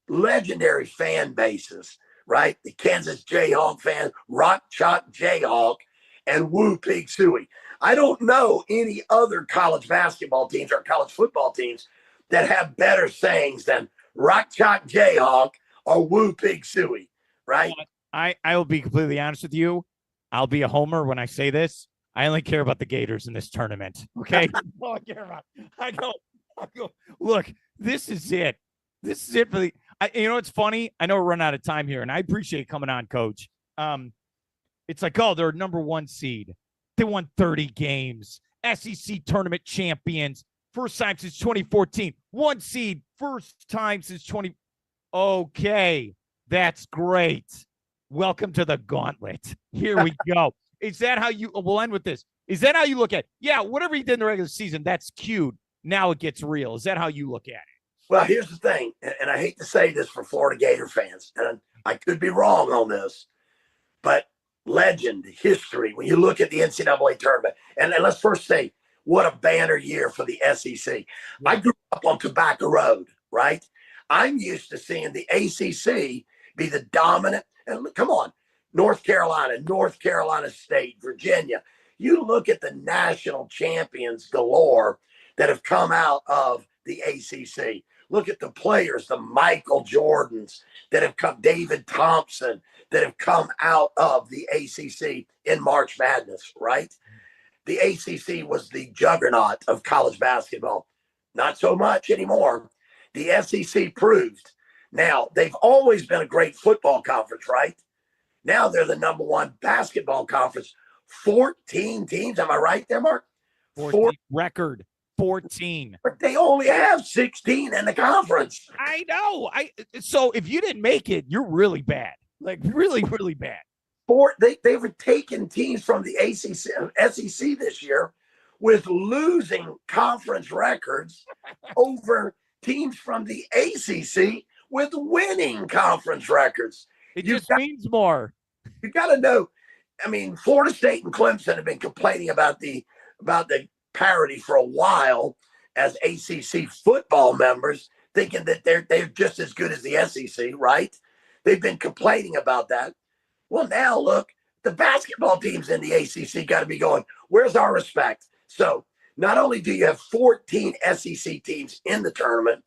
Speaker 2: legendary fan bases, right? The Kansas Jayhawk fans, Rock Chalk Jayhawk, and Woo Pig Suey. I don't know any other college basketball teams or college football teams that have better sayings than Rock Chalk Jayhawk or Woo Pig Suey, right?
Speaker 1: I will be completely honest with you. I'll be a homer when I say this. I only care about the Gators in this tournament. Okay. That's all I care about. I go, look, this is it. This is it for the, you know, it's funny. I know we're running out of time here, and I appreciate coming on, Coach. It's like, oh, they're number 1 seed. They won 30 games. SEC tournament champions. First time since 2014. 1 seed. First time since 20. Okay. That's great. Welcome to the gauntlet. Here we go. Is that how you, we'll end with this. Is that how you look at it? Yeah, whatever he did in the regular season, that's cute. Now it gets real. Is that how you look at it?
Speaker 2: Well, here's the thing, and I hate to say this for Florida Gator fans, and I could be wrong on this, but legend, history, when you look at the NCAA tournament, and let's first say, what a banner year for the SEC. Yeah. I grew up on Tobacco Road, right? I'm used to seeing the ACC be the dominant, and come on, North Carolina State, Virginia. You look at the national champions galore that have come out of the ACC. Look at the players, the Michael Jordans that have come, David Thompson, that have come out of the ACC in March Madness, right? The ACC was the juggernaut of college basketball. Not so much anymore. The SEC proved. Now, they've always been a great football conference, right? Now they're the number 1 basketball conference. 14 teams. Am I right there, Mark?
Speaker 1: 14 record. 14.
Speaker 2: But they only have 16 in the conference.
Speaker 1: I know. So if you didn't make it, you're really bad. Like really, really bad.
Speaker 2: They were taking teams from the SEC this year with losing conference records over teams from the ACC with winning conference records.
Speaker 1: It just means more.
Speaker 2: You got to know. I mean, Florida State and Clemson have been complaining about the parity for a while as ACC football members, thinking that they're just as good as the SEC, right? They've been complaining about that. Well, now look, the basketball teams in the ACC got to be going, where's our respect? So not only do you have 14 SEC teams in the tournament,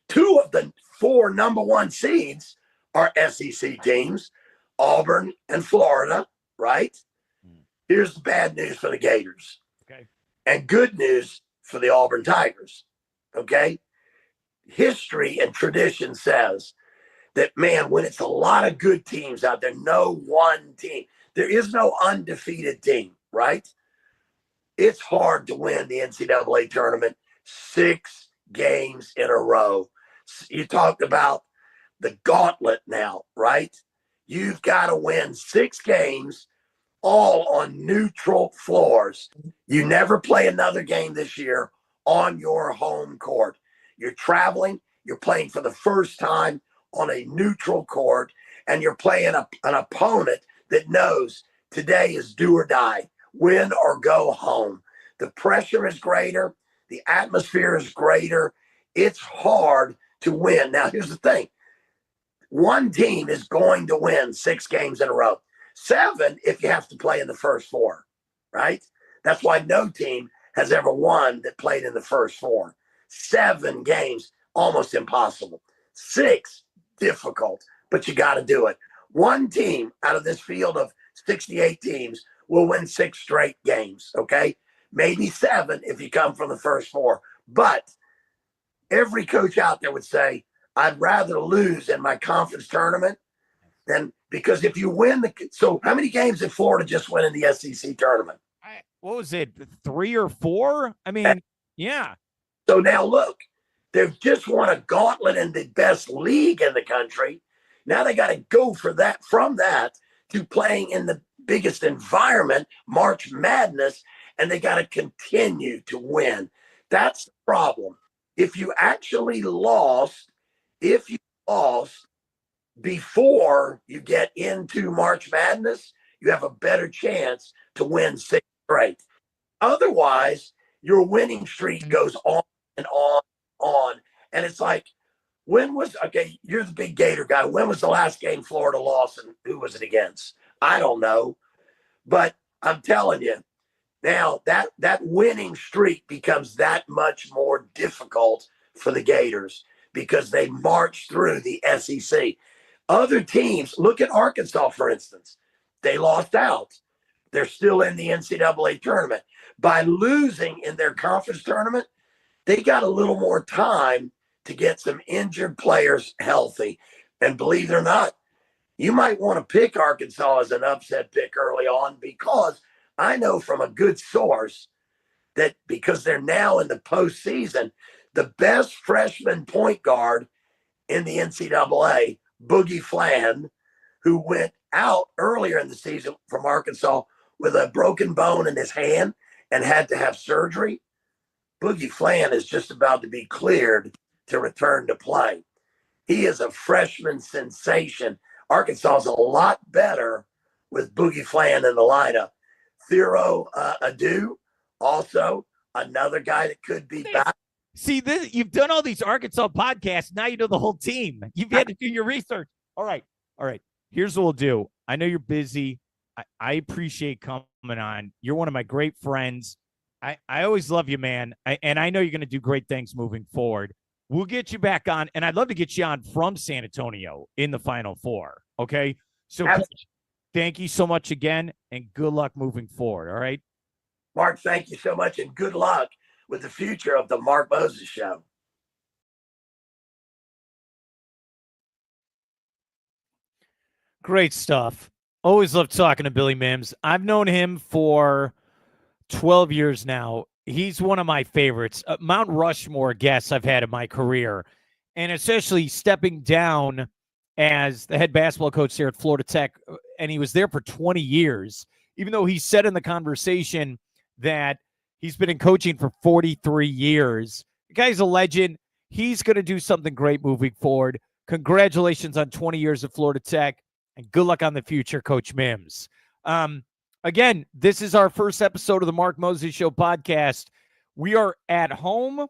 Speaker 2: 2 of the 4 number 1 seeds are SEC teams, Auburn and Florida, right? Here's the bad news for the Gators.
Speaker 1: Okay.
Speaker 2: And good news for the Auburn Tigers. Okay. History and tradition says that, man, when it's a lot of good teams out there, no one team, there is no undefeated team, right? It's hard to win the NCAA tournament 6 games in a row. You talked about the gauntlet now, right? You've got to win 6 games all on neutral floors. You never play another game this year on your home court. You're traveling, you're playing for the first time on a neutral court, and you're playing an opponent that knows today is do or die, win or go home. The pressure is greater, the atmosphere is greater. It's hard to win. Now, here's the thing. One team is going to win 6 games in a row. 7 if you have to play in the first 4, right? That's why no team has ever won that played in the first 4. 7 games, almost impossible. 6, difficult, but you got to do it. One team out of this field of 68 teams will win 6 straight games, okay? Maybe 7 if you come from the first 4. But every coach out there would say, I'd rather lose in my conference tournament than, because if you win so how many games did Florida just win in the SEC tournament?
Speaker 1: What was it, 3 or 4? I mean, yeah.
Speaker 2: So now look, they've just won a gauntlet in the best league in the country. Now they got to go from that to playing in the biggest environment, March Madness, and they got to continue to win. That's the problem. If you lost before you get into March Madness, you have a better chance to win 6 straight. Otherwise, your winning streak goes on and on and on. And it's like, you're the big Gator guy. When was the last game Florida lost and who was it against? I don't know. But I'm telling you, now that winning streak becomes that much more difficult for the Gators because they march through the SEC. Other teams, look at Arkansas, for instance. They lost out. They're still in the NCAA tournament. By losing in their conference tournament, they got a little more time to get some injured players healthy. And believe it or not, you might want to pick Arkansas as an upset pick early on, because I know from a good source that because they're now in the postseason, the best freshman point guard in the NCAA, Boogie Flan, who went out earlier in the season from Arkansas with a broken bone in his hand and had to have surgery. Boogie Flan is just about to be cleared to return to play. He is a freshman sensation. Arkansas is a lot better with Boogie Flan in the lineup. Thero Adu, also another guy that could be back.
Speaker 1: See, you've done all these Arkansas podcasts. Now you know the whole team. You've had to do your research. All right. Here's what we'll do. I know you're busy. I appreciate coming on. You're one of my great friends. I always love you, man. And I know you're going to do great things moving forward. We'll get you back on, and I'd love to get you on from San Antonio in the Final Four. Okay? So, Coach, thank you so much again, and good luck moving forward. All right?
Speaker 2: Mark, thank you so much, and good luck with the future of the Mark Moses Show.
Speaker 1: Great stuff. Always love talking to Billy Mims. I've known him for 12 years now. He's one of my favorites. Mount Rushmore guests I've had in my career. And essentially stepping down as the head basketball coach there at Florida Tech, and he was there for 20 years, even though he said in the conversation that he's been in coaching for 43 years. The guy's a legend. He's going to do something great moving forward. Congratulations on 20 years at Florida Tech, and good luck on the future, Coach Mims. Again, this is our first episode of the Mark Moses Show podcast. We are at home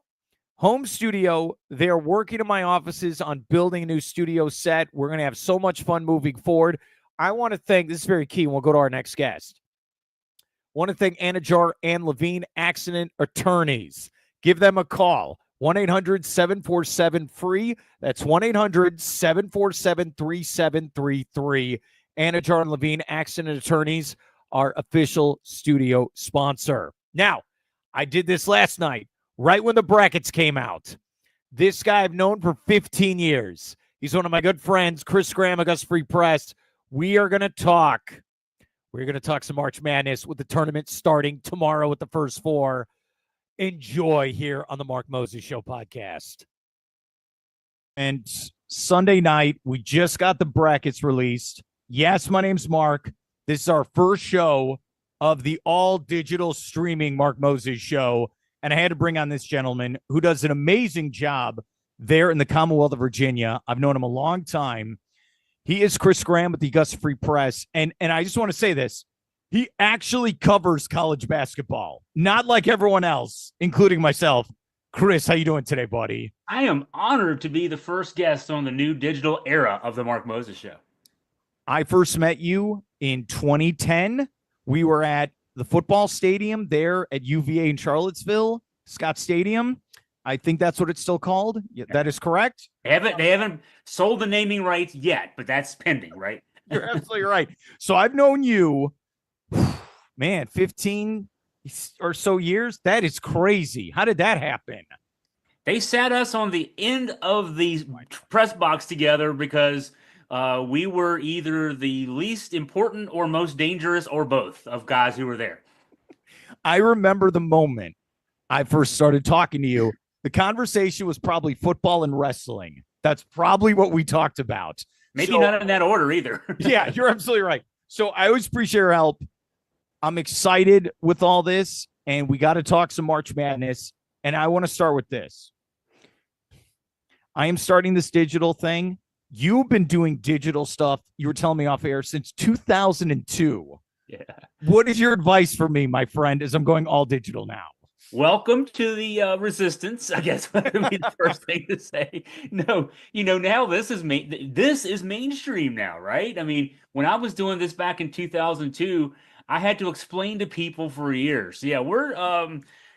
Speaker 1: studio. They're working in my offices on building a new studio set. We're going to have so much fun moving forward. I want to thank, this is very key, and we'll go to our next guest. I want to thank Anajar and Levine Accident Attorneys. Give them a call, 1-800-747-FREE. That's 1-800-747-3733. Anna Jar and Levine, Accident Attorneys, our official studio sponsor. Now, I did this last night, right when the brackets came out. This guy I've known for 15 years. He's one of my good friends, Chris Graham, Augusta Free Press. We are going to talk. We're going to talk some March Madness with the tournament starting tomorrow with the first four. Enjoy here on the Mark Moses Show podcast. And Sunday night, we just got the brackets released. Yes, my name's Mark. This is our first show of the all-digital streaming Mark Moses Show. And I had to bring on this gentleman who does an amazing job there in the Commonwealth of Virginia. I've known him a long time. He is Chris Graham with the Augusta Free Press. And I just want to say this. He actually covers college basketball, not like everyone else, including myself. Chris, how you doing today, buddy?
Speaker 3: I am honored to be the first guest on the new digital era of the Mark Moses Show.
Speaker 1: I first met you in 2010. We were at the football stadium there at UVA in Charlottesville, Scott Stadium. I think that's what it's still called. Yeah, that is correct.
Speaker 3: They haven't sold the naming rights yet, but that's pending, right?
Speaker 1: You're absolutely right. So I've known you, man, 15 or so years. That is crazy. How did that happen?
Speaker 3: They sat us on the end of the press box together because we were either the least important or most dangerous or both of guys who were there.
Speaker 1: I remember the moment I first started talking to you. The conversation was probably football and wrestling. That's probably what we talked about.
Speaker 3: Maybe not in that order either.
Speaker 1: Yeah, you're absolutely right. So I always appreciate your help. I'm excited with all this, and we got to talk some March Madness. And I want to start with this. I am starting this digital thing. You've been doing digital stuff, you were telling me off air, since 2002.
Speaker 3: Yeah.
Speaker 1: What is your advice for me, my friend, as I'm going all digital now?
Speaker 3: Welcome to the resistance, I guess would be the first thing to say. No, now this is mainstream now, right? I mean, when I was doing this back in 2002, I had to explain to people for years. Yeah,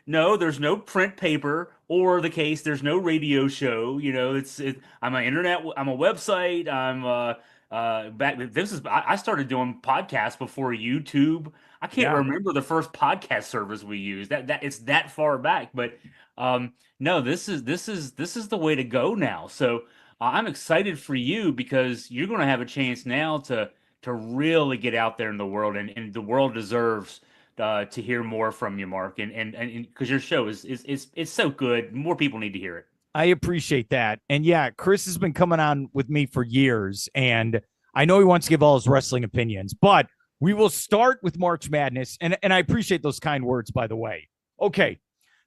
Speaker 3: no, there's no print paper or the case. There's no radio show. I'm an internet. I'm a website. I started doing podcasts before YouTube. I can't remember the first podcast service we used. That it's that far back. But no, this is the way to go now. So I'm excited for you because you're going to have a chance now to really get out there in the world, and the world deserves to hear more from you, Mark. And because your show is so good, more people need to hear it.
Speaker 1: I appreciate that. And yeah, Chris has been coming on with me for years, and I know he wants to give all his wrestling opinions, but we will start with March Madness. And I appreciate those kind words, by the way. Okay.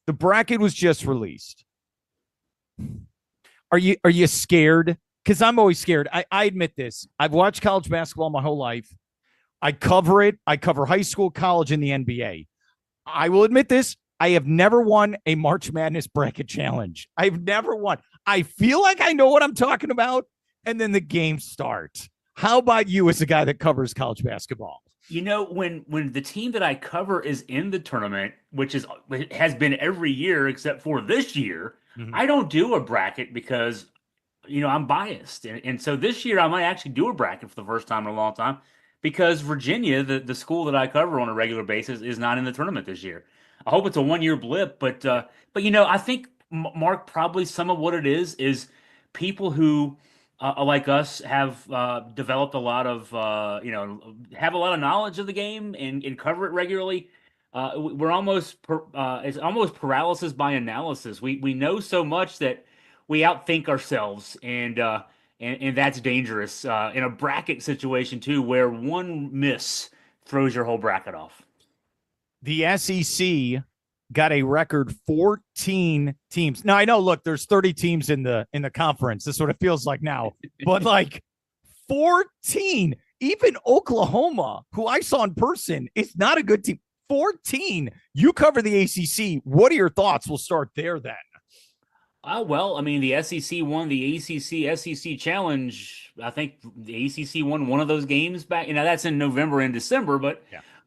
Speaker 1: The bracket was just released. Are you scared? Because I'm always scared. I admit this. I've watched college basketball my whole life. I cover it. I cover high school, college, and the NBA. I will admit this. I have never won a March Madness bracket challenge. I've never won. I feel like I know what I'm talking about, and then the games start. How about you as a guy that covers college basketball?
Speaker 3: When the team that I cover is in the tournament, which has been every year except for this year, I don't do a bracket because, I'm biased. And so this year I might actually do a bracket for the first time in a long time because Virginia, the school that I cover on a regular basis, is not in the tournament this year. I hope it's a one-year blip, but I think, Mark, probably some of what it is people who like us have developed a lot of have a lot of knowledge of the game and cover it regularly. We're it's almost paralysis by analysis. We know so much that we outthink ourselves, and that's dangerous in a bracket situation too, where one miss throws your whole bracket off.
Speaker 1: The SEC got a record 14 teams. Now I know, look, there's 30 teams in the conference. That's what it feels like now. But like 14, even Oklahoma, who I saw in person, it's not a good team. 14. You cover the ACC. What are your thoughts? We'll start there then.
Speaker 3: Well, I mean, the SEC won the ACC SEC Challenge. I think the ACC won one of those games back. That's in November and December, but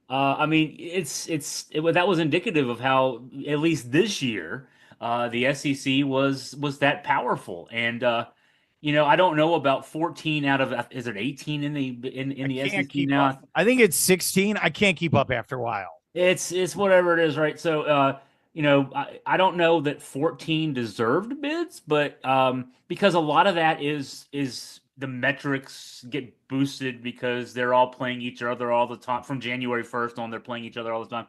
Speaker 3: I mean, that was indicative of how, at least this year, the SEC was that powerful. And I don't know about 14 out of, is it 18 in the
Speaker 1: I can't
Speaker 3: SEC
Speaker 1: keep
Speaker 3: now?
Speaker 1: up. I think it's 16. I can't keep up after a while.
Speaker 3: It's whatever it is, right? So I don't know that 14 deserved bids, but because a lot of that is the metrics get boosted because they're all playing each other all the time from January 1st on. They're playing each other all the time.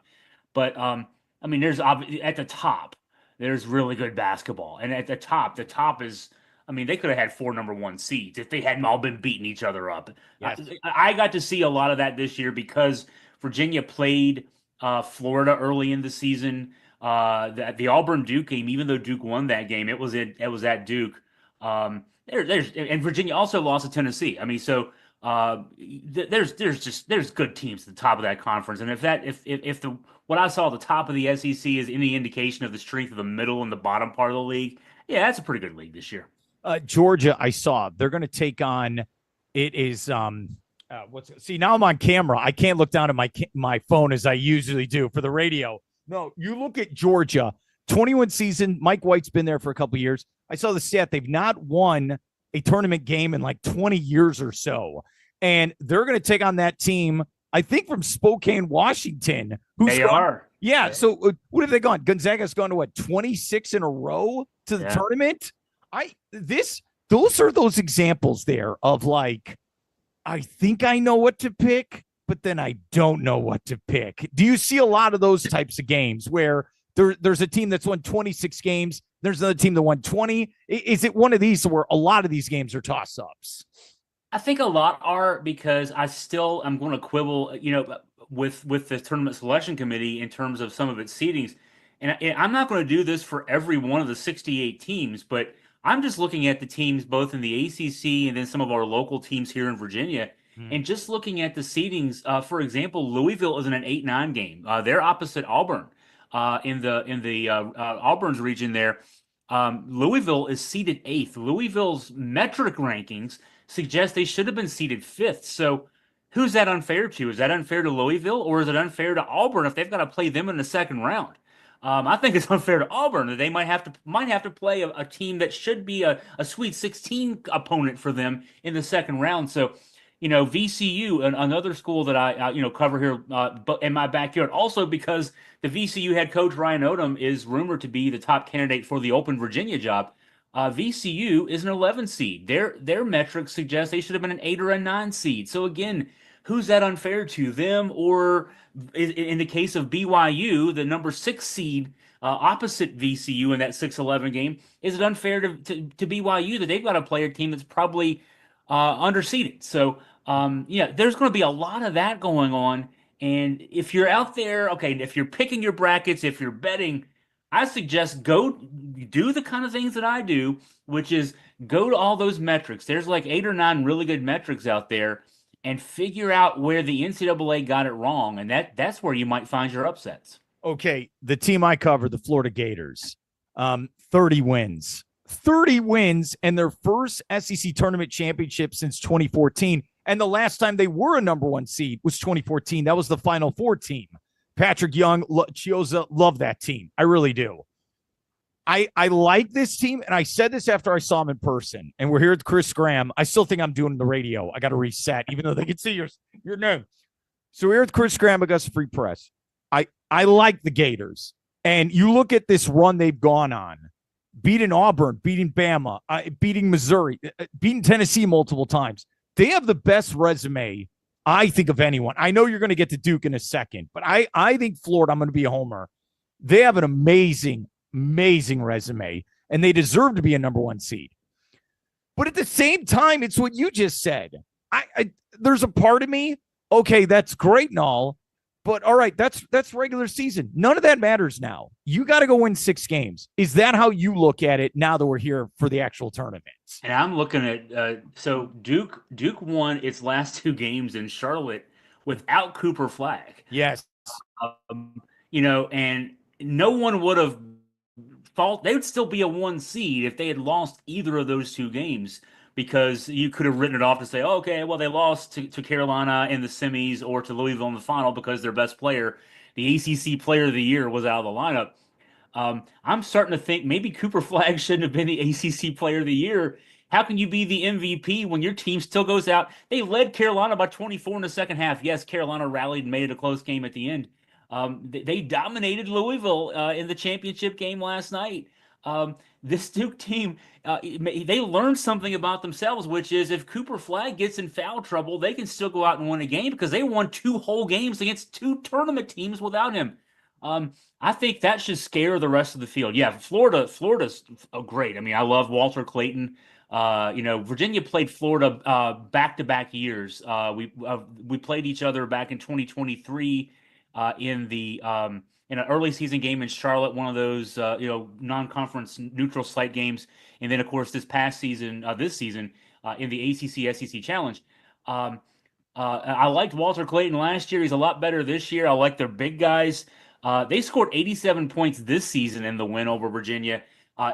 Speaker 3: But I mean, at the top, there's really good basketball, and at the top is. I mean, they could have had 4 number 1 seeds if they hadn't all been beating each other up.
Speaker 1: Yes.
Speaker 3: I got to see a lot of that this year because Virginia played Florida early in the season. The Auburn Duke game, even though Duke won that game, it was at Duke. And Virginia also lost to Tennessee. I mean, so there's good teams at the top of that conference, and if the what I saw at the top of the SEC is any indication of the strength of the middle and the bottom part of the league, yeah, that's a pretty good league this year.
Speaker 1: Georgia, I saw they're going to take on. It is see, now I'm on camera. I can't look down at my phone as I usually do for the radio. No, you look at Georgia, 21 season. Mike White's been there for a couple of years. I saw the stat. They've not won a tournament game in like 20 years or so. And they're going to take on that team, I think, from Spokane, Washington.
Speaker 3: They are.
Speaker 1: Yeah. So what have they gone? Gonzaga's gone to what, 26 in a row to the tournament? Those are those examples there of like, I think I know what to pick, but then I don't know what to pick. Do you see a lot of those types of games where there's a team that's won 26 games, there's another team that won 20? Is it one of these where a lot of these games are toss-ups?
Speaker 3: I think a lot are, because I'm going to quibble, with the tournament selection committee in terms of some of its seedings. And I'm not going to do this for every one of the 68 teams, but I'm just looking at the teams both in the ACC and then some of our local teams here in Virginia, and just looking at the seedings. For example, Louisville is in an 8-9 game. They're opposite Auburn in the Auburn's region there. Louisville is seeded 8th. Louisville's metric rankings suggest they should have been seeded 5th. So who's that unfair to? Is that unfair to Louisville, or is it unfair to Auburn if they've got to play them in the second round? I think it's unfair to Auburn that they might have to play a team that should be a Sweet 16 opponent for them in the second round. So, VCU, another school that I cover here, but in my backyard, also because the VCU head coach Ryan Odom is rumored to be the top candidate for the open Virginia job. VCU is an 11 seed. Their metrics suggest they should have been an 8 or a 9 seed. So again, who's that unfair to, them, or in the case of BYU, the number 6 seed opposite VCU in that 6-11 game? Is it unfair to BYU that they've got to play a team that's probably underseeded? So there's going to be a lot of that going on. And if you're out there, okay, if you're picking your brackets, if you're betting, I suggest go do the kind of things that I do, which is go to all those metrics. There's like 8 or 9 really good metrics out there, and figure out where the NCAA got it wrong. And that's where you might find your upsets.
Speaker 1: Okay, the team I cover, the Florida Gators, 30 wins. 30 wins, and their first SEC tournament championship since 2014. And the last time they were a number 1 seed was 2014. That was the Final Four team. Patrick Young, Chioza, love that team. I really do. I like this team, and I said this after I saw him in person, and we're here with Chris Graham. I still think I'm doing the radio. I got to reset, even though they can see your name. So we're here with Chris Graham, Augusta Free Press. I like the Gators, and you look at this run they've gone on, beating Auburn, beating Bama, beating Missouri, beating Tennessee multiple times. They have the best resume, I think, of anyone. I know you're going to get to Duke in a second, but I think Florida, I'm going to be a homer. They have an amazing resume, and they deserve to be a number 1 seed. But at the same time, it's what you just said. There's a part of me, okay, that's great and all, but all right, that's regular season. None of that matters now. You got to go win 6 games. Is that how you look at it now that we're here for the actual tournament?
Speaker 3: And I'm looking at so Duke won its last 2 games in Charlotte without Cooper Flagg.
Speaker 1: Yes.
Speaker 3: And no one would have thought they would still be a 1 seed if they had lost either of those 2 games, because you could have written it off to say, oh, okay, well, they lost to Carolina in the semis or to Louisville in the final because their best player, the ACC Player of the Year, was out of the lineup. I'm starting to think maybe Cooper Flagg shouldn't have been the ACC Player of the Year. How can you be the MVP when your team still goes out? They led Carolina by 24 in the second half. Yes, Carolina rallied and made it a close game at the end. They dominated Louisville in the championship game last night. This Duke team, they learned something about themselves, which is if Cooper Flagg gets in foul trouble, they can still go out and win a game because they won 2 whole games against 2 tournament teams without him. I think that should scare the rest of the field. Yeah, Florida's great. I mean, I love Walter Clayton. Virginia played Florida back-to-back years. We played each other back in 2023 in an early season game in Charlotte, one of those non-conference neutral site games, and then of course this season in the ACC SEC Challenge. I liked Walter Clayton last year. He's a lot better this year. I like their big guys. They scored 87 points this season in the win over Virginia.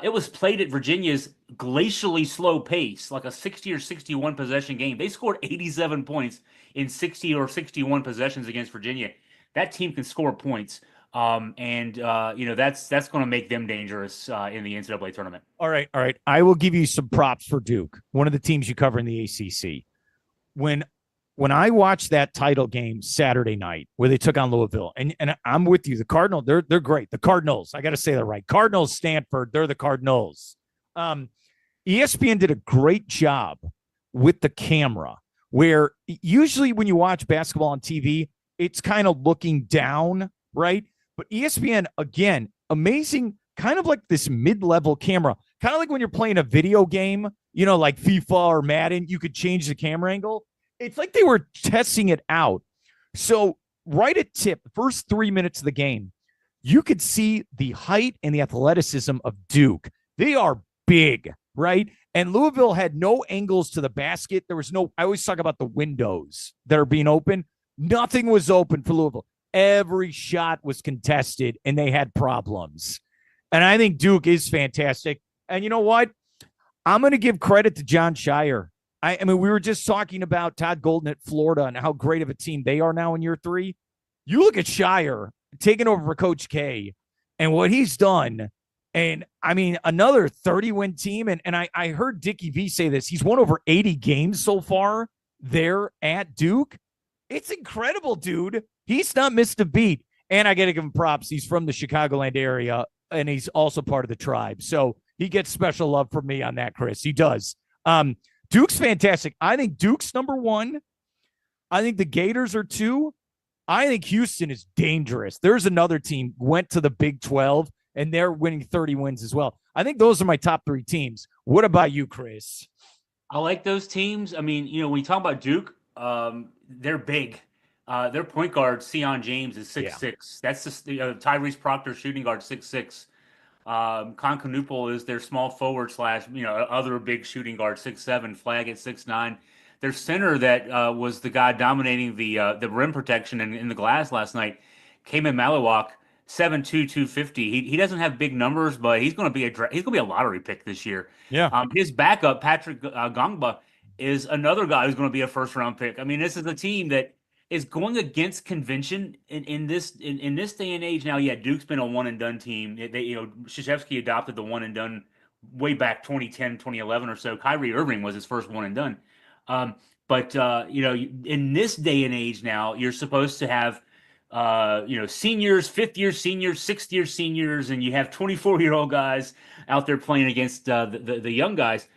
Speaker 3: It was played at Virginia's glacially slow pace, like a 60 or 61 possession game. They scored 87 points in 60 or 61 possessions against Virginia. That team can score points. That's going to make them dangerous in the NCAA tournament.
Speaker 1: All right. I will give you some props for Duke, one of the teams you cover in the ACC. When I watched that title game Saturday night where they took on Louisville, and I'm with you, the Cardinals, they're great. The Cardinals, I got to say that right. Cardinals, Stanford, they're the Cardinals. ESPN did a great job with the camera, where usually when you watch basketball on TV, it's kind of looking down, right? But ESPN, again, amazing, kind of like this mid-level camera, kind of like when you're playing a video game, like FIFA or Madden, you could change the camera angle. It's like they were testing it out. So right at tip, the first 3 minutes of the game, you could see the height and the athleticism of Duke. They are big, right? And Louisville had no angles to the basket. There was I always talk about the windows that are being open. Nothing was open for Louisville. Every shot was contested, and they had problems. And I think Duke is fantastic. And you know what? I'm going to give credit to John Shire. I mean, we were just talking about Todd Golden at Florida and how great of a team they are now in year 3. You look at Shire taking over for Coach K and what he's done. And I mean, another 30-win team. And I heard Dickie V say this. He's won over 80 games so far there at Duke. It's incredible, dude. He's not missed a beat. And I got to give him props. He's from the Chicagoland area, and he's also part of the tribe. So he gets special love from me on that, Chris. He does. Duke's fantastic. I think Duke's number 1. I think the Gators are 2. I think Houston is dangerous. There's another team went to the Big 12, and they're winning 30 wins as well. I think those are my top 3 teams. What about you, Chris?
Speaker 3: I like those teams. I mean, when you talk about Duke, they're big. Their point guard, Sion James, is 6'6". Yeah. That's just Tyrese Proctor, shooting guard, 6'6". Concanupal is their small forward / other big shooting guard, 6'7", Flag at 6'9". Their center that was the guy dominating the rim protection in the glass last night, Kaman Maliwak, 7'2", 250. He doesn't have big numbers, but he's going to be a lottery pick this year.
Speaker 1: Yeah.
Speaker 3: His backup, Patrick Gongba, is another guy who's going to be a first round pick. I mean, this is a team that is going against convention in this day and age. Now, yeah, Duke's been a one and done team. Krzyzewski adopted the one and done way back 2010, 2011 or so. Kyrie Irving was his first one and done. But in this day and age now, you're supposed to have seniors, 5th-year seniors, 6th-year seniors, and you have 24-year-old guys out there playing against the young guys.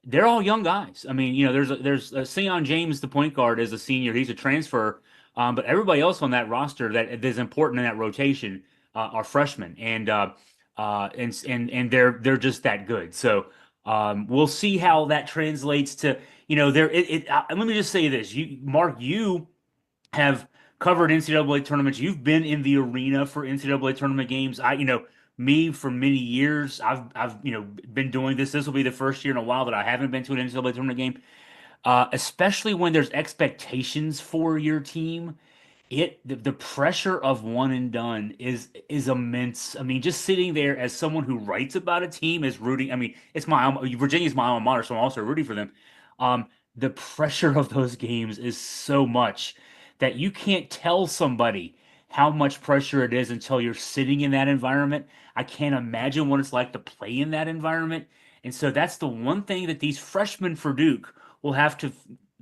Speaker 3: They're all young guys. I mean, there's Sion James, the point guard, is a senior. He's a transfer. But everybody else on that roster that is important in that rotation are freshmen, and they're just that good. So we'll see how that translates to let me just say this, Mark, you have covered NCAA tournaments. You've been in the arena for NCAA tournament games. Me for many years, I've been doing this. This will be the first year in a while that I haven't been to an NCAA tournament game. Especially when there's expectations for your team, the pressure of one and done is immense. I mean, just sitting there as someone who writes about a team is rooting. I mean, Virginia's my alma mater, so I'm also rooting for them. The pressure of those games is so much that you can't tell somebody, how much pressure it is until you're sitting in that environment. I can't imagine what it's like to play in that environment. And so that's the one thing that these freshmen for Duke will have to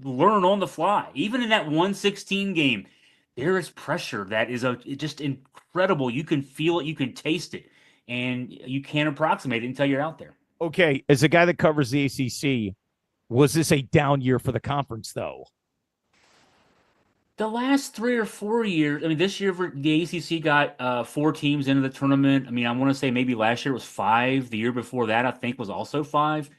Speaker 3: learn on the fly. Even in that 116 game, there is pressure that is just incredible. You can feel it, you can taste it, and you can't approximate it until you're out there.
Speaker 1: Okay, as a guy that covers the ACC, was this a down year for the conference, though?
Speaker 3: The last 3 or 4 years, I mean, this year the ACC got 4 teams into the tournament. I mean, I want to say maybe last year was 5. The year before that, I think, was also 5.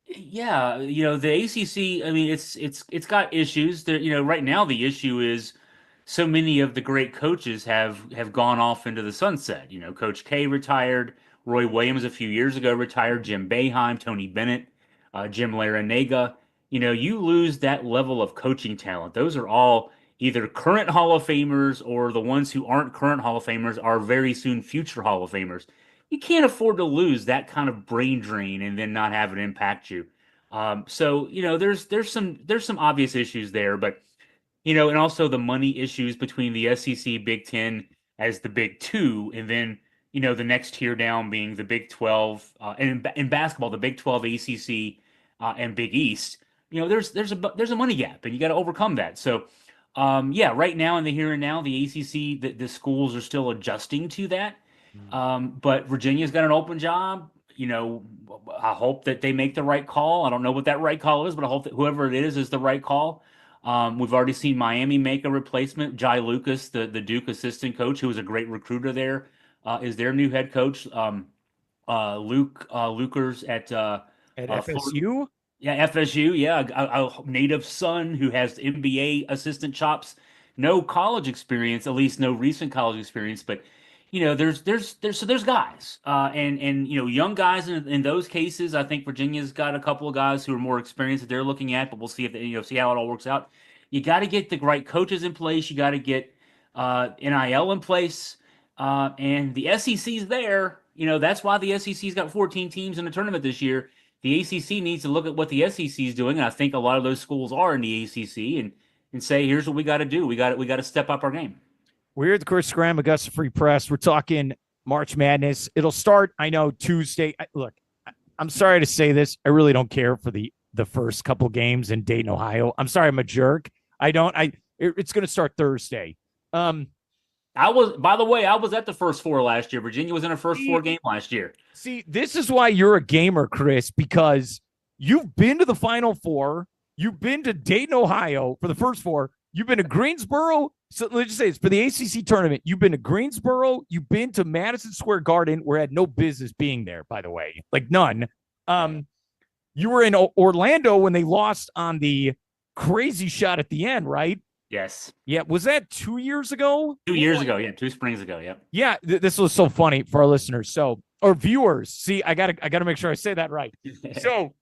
Speaker 3: Yeah, the ACC. I mean, it's got issues. There, right now the issue is so many of the great coaches have gone off into the sunset. Coach K retired, Roy Williams a few years ago retired, Jim Boeheim, Tony Bennett, Jim Larinaga. You lose that level of coaching talent. Those are all either current Hall of Famers, or the ones who aren't current Hall of Famers are very soon future Hall of Famers. You can't afford to lose that kind of brain drain and then not have it impact you. So there's some obvious issues there, but and also the money issues between the SEC, Big Ten as the Big Two, and then the next tier down being the Big 12, and in basketball the Big 12, ACC, and Big East. There's a money gap, and you got to overcome that. So yeah, right now in the here and now, the ACC, the schools are still adjusting to that. But Virginia's got an open job. I hope that they make the right call. I don't know what that right call is, but I hope that whoever it is the right call. We've already seen Miami make a replacement. Jai Lucas, the Duke assistant coach, who was a great recruiter there, is their new head coach. Luke Lukers at
Speaker 1: FSU.
Speaker 3: Yeah, FSU. Yeah, a native son who has NBA assistant chops. No college experience, at least no recent college experience, but there's guys, and young guys in those cases. I think Virginia's got a couple of guys who are more experienced that they're looking at, but we'll see if see how it all works out. You got to get the right coaches in place. You got to get NIL in place, and the SEC's there. That's why the SEC's got 14 teams in the tournament this year. The ACC needs to look at what the SEC is doing, and I think a lot of those schools are in the ACC, and say, here's what we got to do. We got to step up our game.
Speaker 1: We're here at the Chris Graham Augusta Free Press. We're talking March Madness. It'll start, I know, Tuesday. Look, I'm sorry to say this. I really don't care for the first couple games in Dayton, Ohio. I'm sorry, I'm a jerk. It's going to start Thursday.
Speaker 3: By the way, I was at the first 4 last year. Virginia was in a first 4 game last year.
Speaker 1: See, this is why you're a gamer, Chris, because you've been to the Final Four. You've been to Dayton, Ohio for the first 4. You've been to Greensboro. So let's just say it's for the ACC tournament. You've been to Greensboro. You've been to Madison Square Garden, where it had no business being there, by the way, like none. You were in Orlando when they lost on the crazy shot at the end, right?
Speaker 3: Yes.
Speaker 1: Yeah. Was that 2 years ago?
Speaker 3: 2 years ago. Yeah. 2 springs ago. Yeah.
Speaker 1: Yeah. This was so funny for our listeners. Or viewers. See, I gotta make sure I say that right. So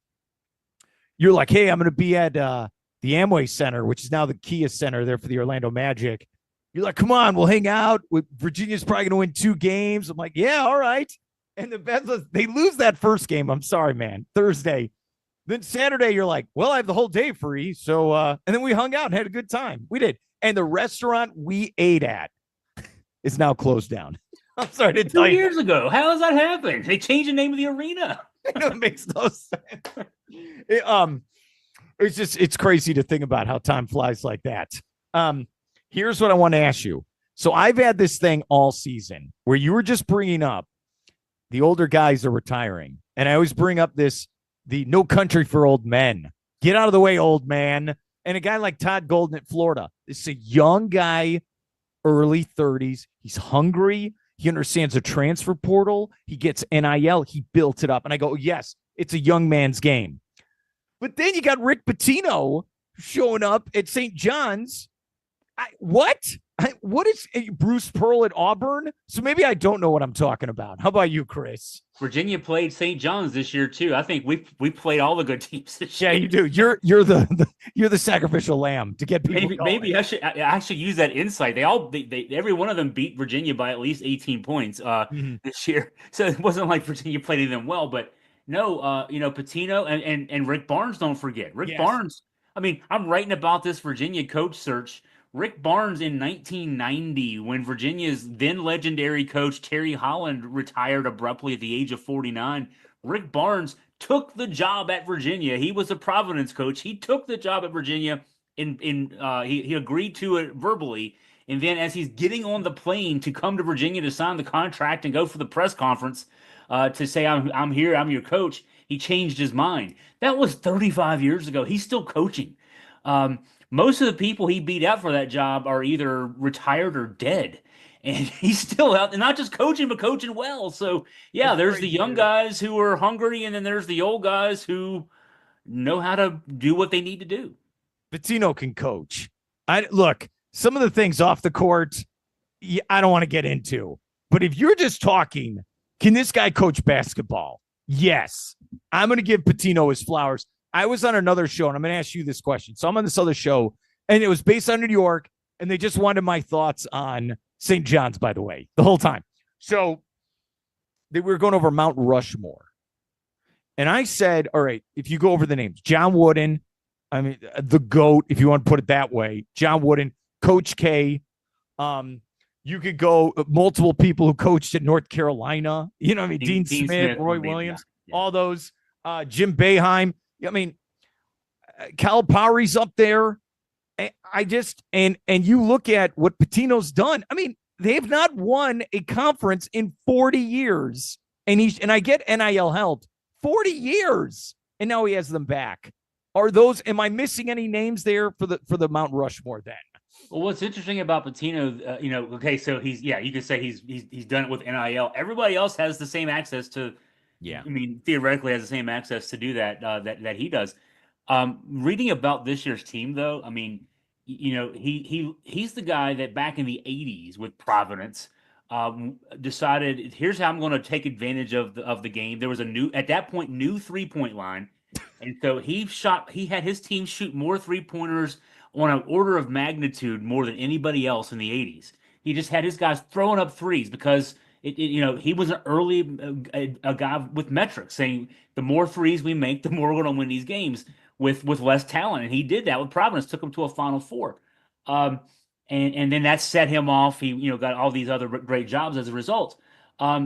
Speaker 1: you're like, hey, I'm going to be at the Amway Center, which is now the Kia Center there for the Orlando Magic. You're like, come on, we'll hang out. Virginia's probably going to win 2 games. I'm like, yeah, all right. And they lose that first game. I'm sorry, man. Thursday. Then Saturday, you're like, well, I have the whole day free. So, and then we hung out and had a good time. We did. And the restaurant we ate at is now closed down. I'm sorry to tell you.
Speaker 3: 2 years ago. How does that happen? They changed the name of the arena.
Speaker 1: I know, it makes no sense. It's crazy to think about how time flies like that. Here's what I want to ask you. So I've had this thing all season where you were just bringing up the older guys are retiring. And I always bring up the no country for old men. Get out of the way, old man. And a guy like Todd Golden at Florida. This is a young guy, early 30s. He's hungry. He understands the transfer portal. He gets NIL. He built it up. And I go, yes, it's a young man's game. But then you got Rick Pitino showing up at St. John's. What is Bruce Pearl at Auburn? So maybe I don't know what I'm talking about. How about you, Chris?
Speaker 3: Virginia played St. John's this year too. I think we played all the good teams this year.
Speaker 1: Yeah, you do. You're the sacrificial lamb to get people.
Speaker 3: Maybe I should use that insight. They every one of them beat Virginia by at least 18 points this year. So it wasn't like Virginia played them well, but no, Pitino and Rick Barnes. Don't forget Rick Barnes. I mean, I'm writing about this Virginia coach search Rick Barnes in 1990, when Virginia's then legendary coach Terry Holland retired abruptly at the age of 49, Rick Barnes took the job at Virginia. He was a Providence coach. He took the job at Virginia he agreed to it verbally. And then as he's getting on the plane to come to Virginia to sign the contract and go for the press conference to say, I'm here, I'm your coach, he changed his mind. That was 35 years ago. He's still coaching. Most of the people he beat out for that job are either retired or dead. And he's still out, and not just coaching, but coaching well. So, yeah, there's the young guys who are hungry, and then there's the old guys who know how to do what they need to do.
Speaker 1: Pitino can coach. Look, some of the things off the court, I don't want to get into. But if you're just talking, can this guy coach basketball? Yes. I'm going to give Pitino his flowers. I was on another show, and I'm going to ask you this question. So I'm on this other show, and it was based on New York, and they just wanted my thoughts on St. John's, by the way, the whole time. So they were going over Mount Rushmore. And I said, all right, if you go over the names, John Wooden, I mean, the GOAT, if you want to put it that way, John Wooden, Coach K. You could go multiple people who coached at North Carolina. You know what I mean? Dean Smith, Roy Williams, all those. Jim Boeheim. I mean, Calipari's up there. And you look at what Pitino's done. I mean, they've not won a conference in 40 years. And I get NIL help. 40 years. And now he has them back. Am I missing any names there for the Mount Rushmore then?
Speaker 3: Well, what's interesting about Pitino, okay, so you could say he's done it with NIL. Everybody else has the same access to, I mean, theoretically has the same access to do that that he does. Reading about this year's team, though, I mean, he's the guy that back in the 80s with Providence decided, here's how I'm going to take advantage of the game. There was at that point, new 3-point line. And so he had his team shoot more 3-pointers on an order of magnitude more than anybody else in the 80s. He just had his guys throwing up threes because he was an early a guy with metrics saying the more threes we make, the more we're going to win these games with less talent. And he did that with Providence, took him to a Final Four. And then that set him off. He got all these other great jobs as a result.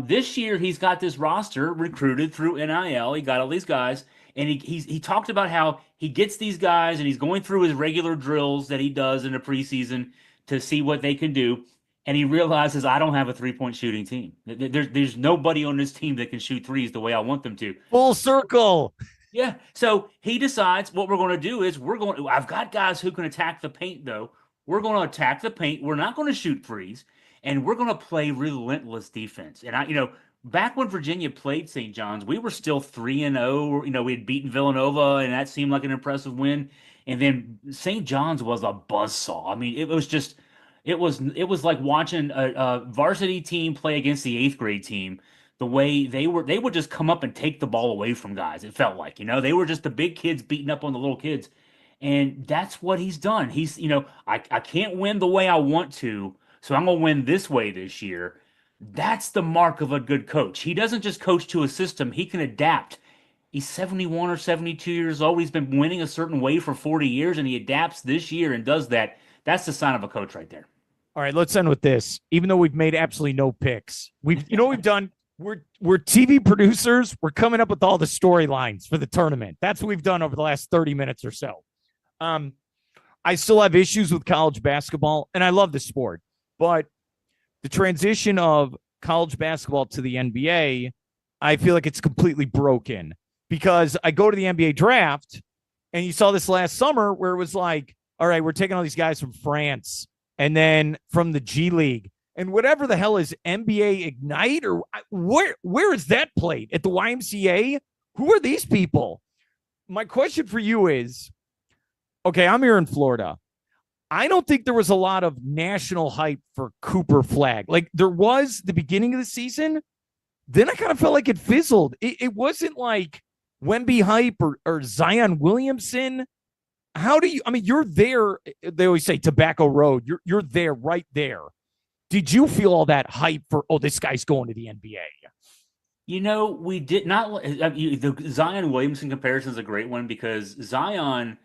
Speaker 3: This year he's got this roster recruited through NIL. He got all these guys. And he talked about how he gets these guys and he's going through his regular drills that he does in the preseason to see what they can do. And he realizes, I don't have a 3-point shooting team. There's nobody on this team that can shoot threes the way I want them to.
Speaker 1: Full circle.
Speaker 3: Yeah. So he decides what we're going to do is I've got guys who can attack the paint, though. We're going to attack the paint. We're not going to shoot threes. And we're going to play relentless defense. And back when Virginia played St. John's, we were still 3-0. We had beaten Villanova, and that seemed like an impressive win. And then St. John's was a buzzsaw. I mean, it was like watching a varsity team play against the 8th grade team. The way they would just come up and take the ball away from guys. It felt like, they were just the big kids beating up on the little kids. And that's what he's done. I can't win the way I want to, so I'm going to win this way this year. That's the mark of a good coach. He doesn't just coach to a system. He can adapt. He's 71 or 72 years old. He's been winning a certain way for 40 years, and he adapts this year and does that. That's the sign of a coach right there.
Speaker 1: All right, let's end with this. Even though we've made absolutely no picks, we've done? We're TV producers. We're coming up with all the storylines for the tournament. That's what we've done over the last 30 minutes or so. I still have issues with college basketball, and I love the sport, but the transition of college basketball to the NBA, I feel like it's completely broken because I go to the NBA draft and you saw this last summer where it was like, all right, we're taking all these guys from France and then from the G League and whatever the hell is NBA Ignite or where is that played at the YMCA? Who are these people? My question for you is, okay, I'm here in Florida. I don't think there was a lot of national hype for Cooper Flag. Like there was the beginning of the season. Then I kind of felt like it fizzled. It wasn't like Wemby hype or Zion Williamson. You're there. They always say Tobacco Road. You're there, right there. Did you feel all that hype for, this guy's going to the NBA?
Speaker 3: We did not. The Zion Williamson comparison is a great one because Zion,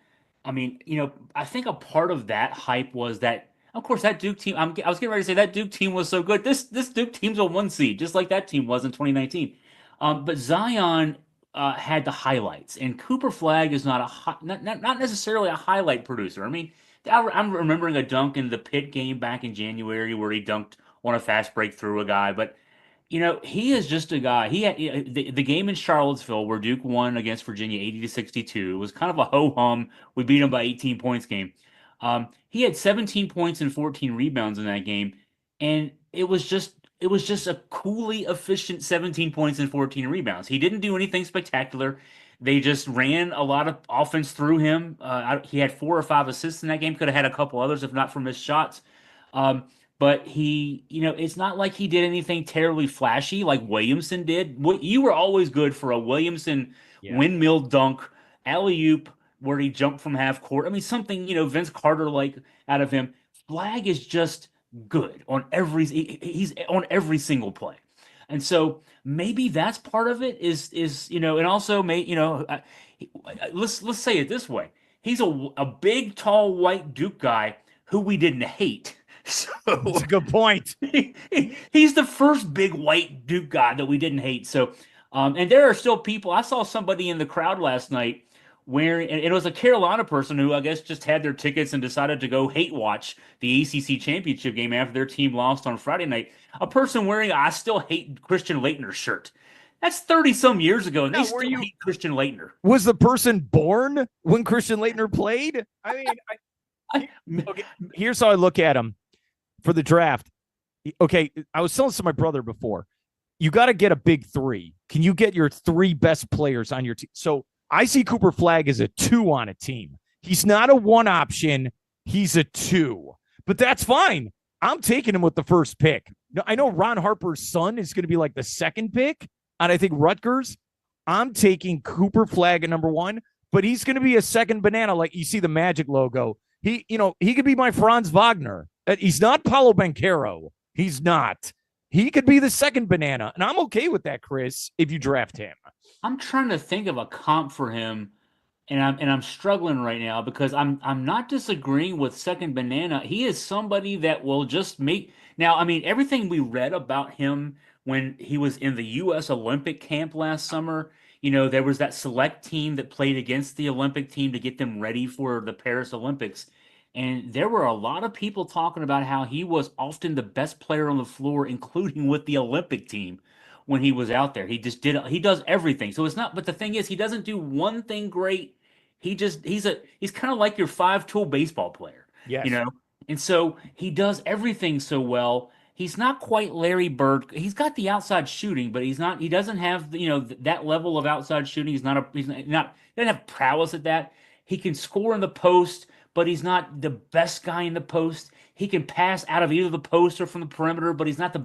Speaker 3: I think a part of that hype was that Of course, that Duke team. I was getting ready to say that Duke team was so good. This Duke team's a 1 seed, just like that team was in 2019. But Zion had the highlights, and Cooper Flag is not necessarily a highlight producer. I mean, I'm remembering a dunk in the Pitt game back in January where he dunked on a fast break through a guy, but he is just a guy. He had the game in Charlottesville where Duke won against Virginia 80-62 was kind of a ho hum. We beat them by 18 points game. He had 17 points and 14 rebounds in that game, and it was just a coolly efficient 17 points and 14 rebounds. He didn't do anything spectacular. They just ran a lot of offense through him. He had 4 or 5 assists in that game. Could have had a couple others if not for missed shots. Um, but it's not like he did anything terribly flashy like Williamson did. You were always good for a Williamson windmill dunk, alley-oop, where he jumped from half court. I mean, something, Vince Carter like out of him. Flag is just good on he's on every single play. And so maybe that's part of it and also let's say it this way. He's a big, tall, white Duke guy who we didn't hate. So
Speaker 1: that's a good point.
Speaker 3: He's the first big white Duke guy that we didn't hate. So, and there are still people. I saw somebody in the crowd last night wearing, and it was a Carolina person who I guess just had their tickets and decided to go hate watch the ACC championship game after their team lost on Friday night. A person wearing "I still hate Christian Laettner" shirt. That's 30 some years ago, and they still hate Christian Laettner.
Speaker 1: Was the person born when Christian Laettner played? I mean, okay, here's how I look at him for the draft. Okay, I was telling this to my brother before. You got to get a big three. Can you get your 3 best players on your team? So I see Cooper Flag as a 2 on a team. He's not a 1 option. He's a 2. But that's fine. I'm taking him with the first pick. I know Ron Harper's son is going to be like the 2nd pick, and I think Rutgers. I'm taking Cooper Flag at number 1, but he's going to be a second banana. Like you see the Magic logo. He could be my Franz Wagner. He's not Paolo Banchero. He's not. He could be the second banana, and I'm okay with that, Chris, if you draft him.
Speaker 3: I'm trying to think of a comp for him, and I'm struggling right now because I'm not disagreeing with second banana. He is somebody that will just make. Now, I mean, everything we read about him when he was in the U.S. Olympic camp last summer, there was that select team that played against the Olympic team to get them ready for the Paris Olympics. And there were a lot of people talking about how he was often the best player on the floor, including with the Olympic team when he was out there. He does everything. So it's not, but the thing is, he doesn't do one thing great. He's kind of like your 5-tool baseball player,
Speaker 1: yes.
Speaker 3: And so he does everything so well. He's not quite Larry Bird. He's got the outside shooting, but he doesn't have, that level of outside shooting. He doesn't have prowess at that. He can score in the post, but he's not the best guy in the post. He can pass out of either the post or from the perimeter, but he's not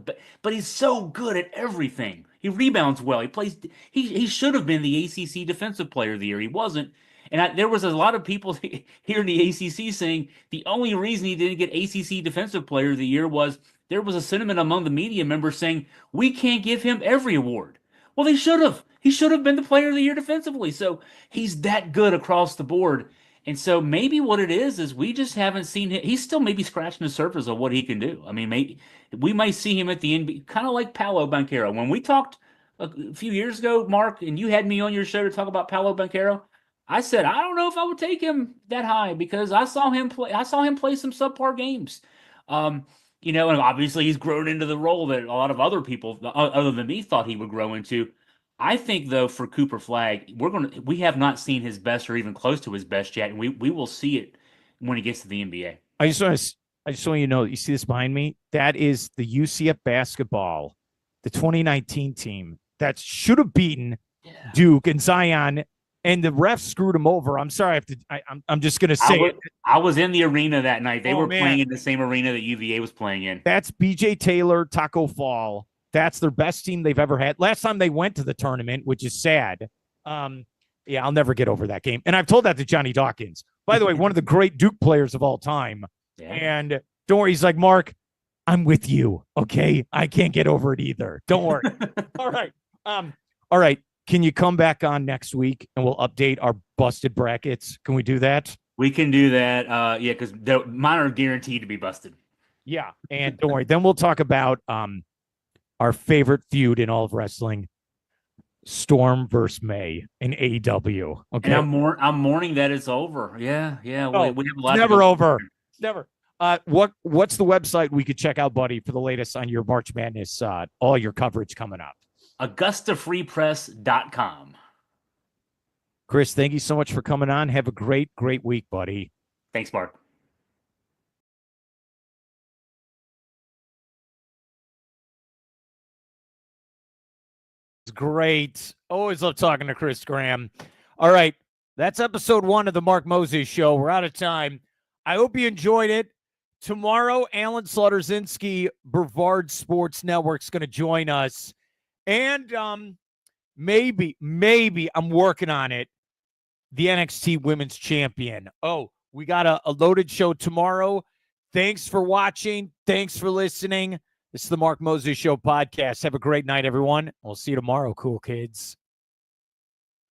Speaker 3: but he's so good at everything. He rebounds well. He plays. He should have been the ACC Defensive Player of the Year. He wasn't. And there was a lot of people here in the ACC saying the only reason he didn't get ACC Defensive Player of the Year was there was a sentiment among the media members saying we can't give him every award. Well, they should have. He should have been the Player of the Year defensively. So he's that good across the board. And so maybe what it is we just haven't seen him. He's still maybe scratching the surface of what he can do. I mean, maybe we might see him at the NBA, kind of like Paolo Banchero. When we talked a few years ago, Mark, and you had me on your show to talk about Paolo Banchero, I said I don't know if I would take him that high because I saw him play. I saw him play some subpar games. And obviously he's grown into the role that a lot of other people, other than me, thought he would grow into. I think, though, for Cooper Flag, we have not seen his best or even close to his best yet, and we will see it when he gets to the NBA.
Speaker 1: I just want you to know, you see this behind me? That is the UCF basketball, the 2019 team that should have beaten Duke and Zion, and the refs screwed him over. I'm sorry, I'm just going to say it.
Speaker 3: I was in the arena that night. They were playing in the same arena that UVA was playing in.
Speaker 1: That's BJ Taylor, Taco Fall. That's their best team they've ever had. Last time they went to the tournament, which is sad. I'll never get over that game. And I've told that to Johnny Dawkins. By the way, one of the great Duke players of all time. Yeah. And don't worry, he's like, Mark, I'm with you. Okay. I can't get over it either. Don't worry. All right. All right. Can you come back on next week and we'll update our busted brackets? Can we do that?
Speaker 3: We can do that. Yeah, because mine are guaranteed to be busted.
Speaker 1: Yeah, and don't worry. Then we'll talk about our favorite feud in all of wrestling: Storm versus May in AEW. Okay,
Speaker 3: And I'm mourning that it's over. Yeah, yeah. We have a
Speaker 1: it's
Speaker 3: lot.
Speaker 1: never over. It's never. What's the website we could check out, buddy, for the latest on your March Madness, all your coverage coming up?
Speaker 3: AugustaFreePress.com.
Speaker 1: Chris, thank you so much for coming on. Have a great, great week, buddy.
Speaker 3: Thanks, Mark.
Speaker 1: It's great. Always love talking to Chris Graham. All right. That's episode 1 of the Mark Moses Show. We're out of time. I hope you enjoyed it. Tomorrow, Alan Slaughterzinski, Brevard Sports Network's going to join us. And maybe, I'm working on it, the NXT Women's Champion. Oh, we got a loaded show tomorrow. Thanks for watching. Thanks for listening. This is the Mark Moses Show podcast. Have a great night, everyone. We'll see you tomorrow, cool kids.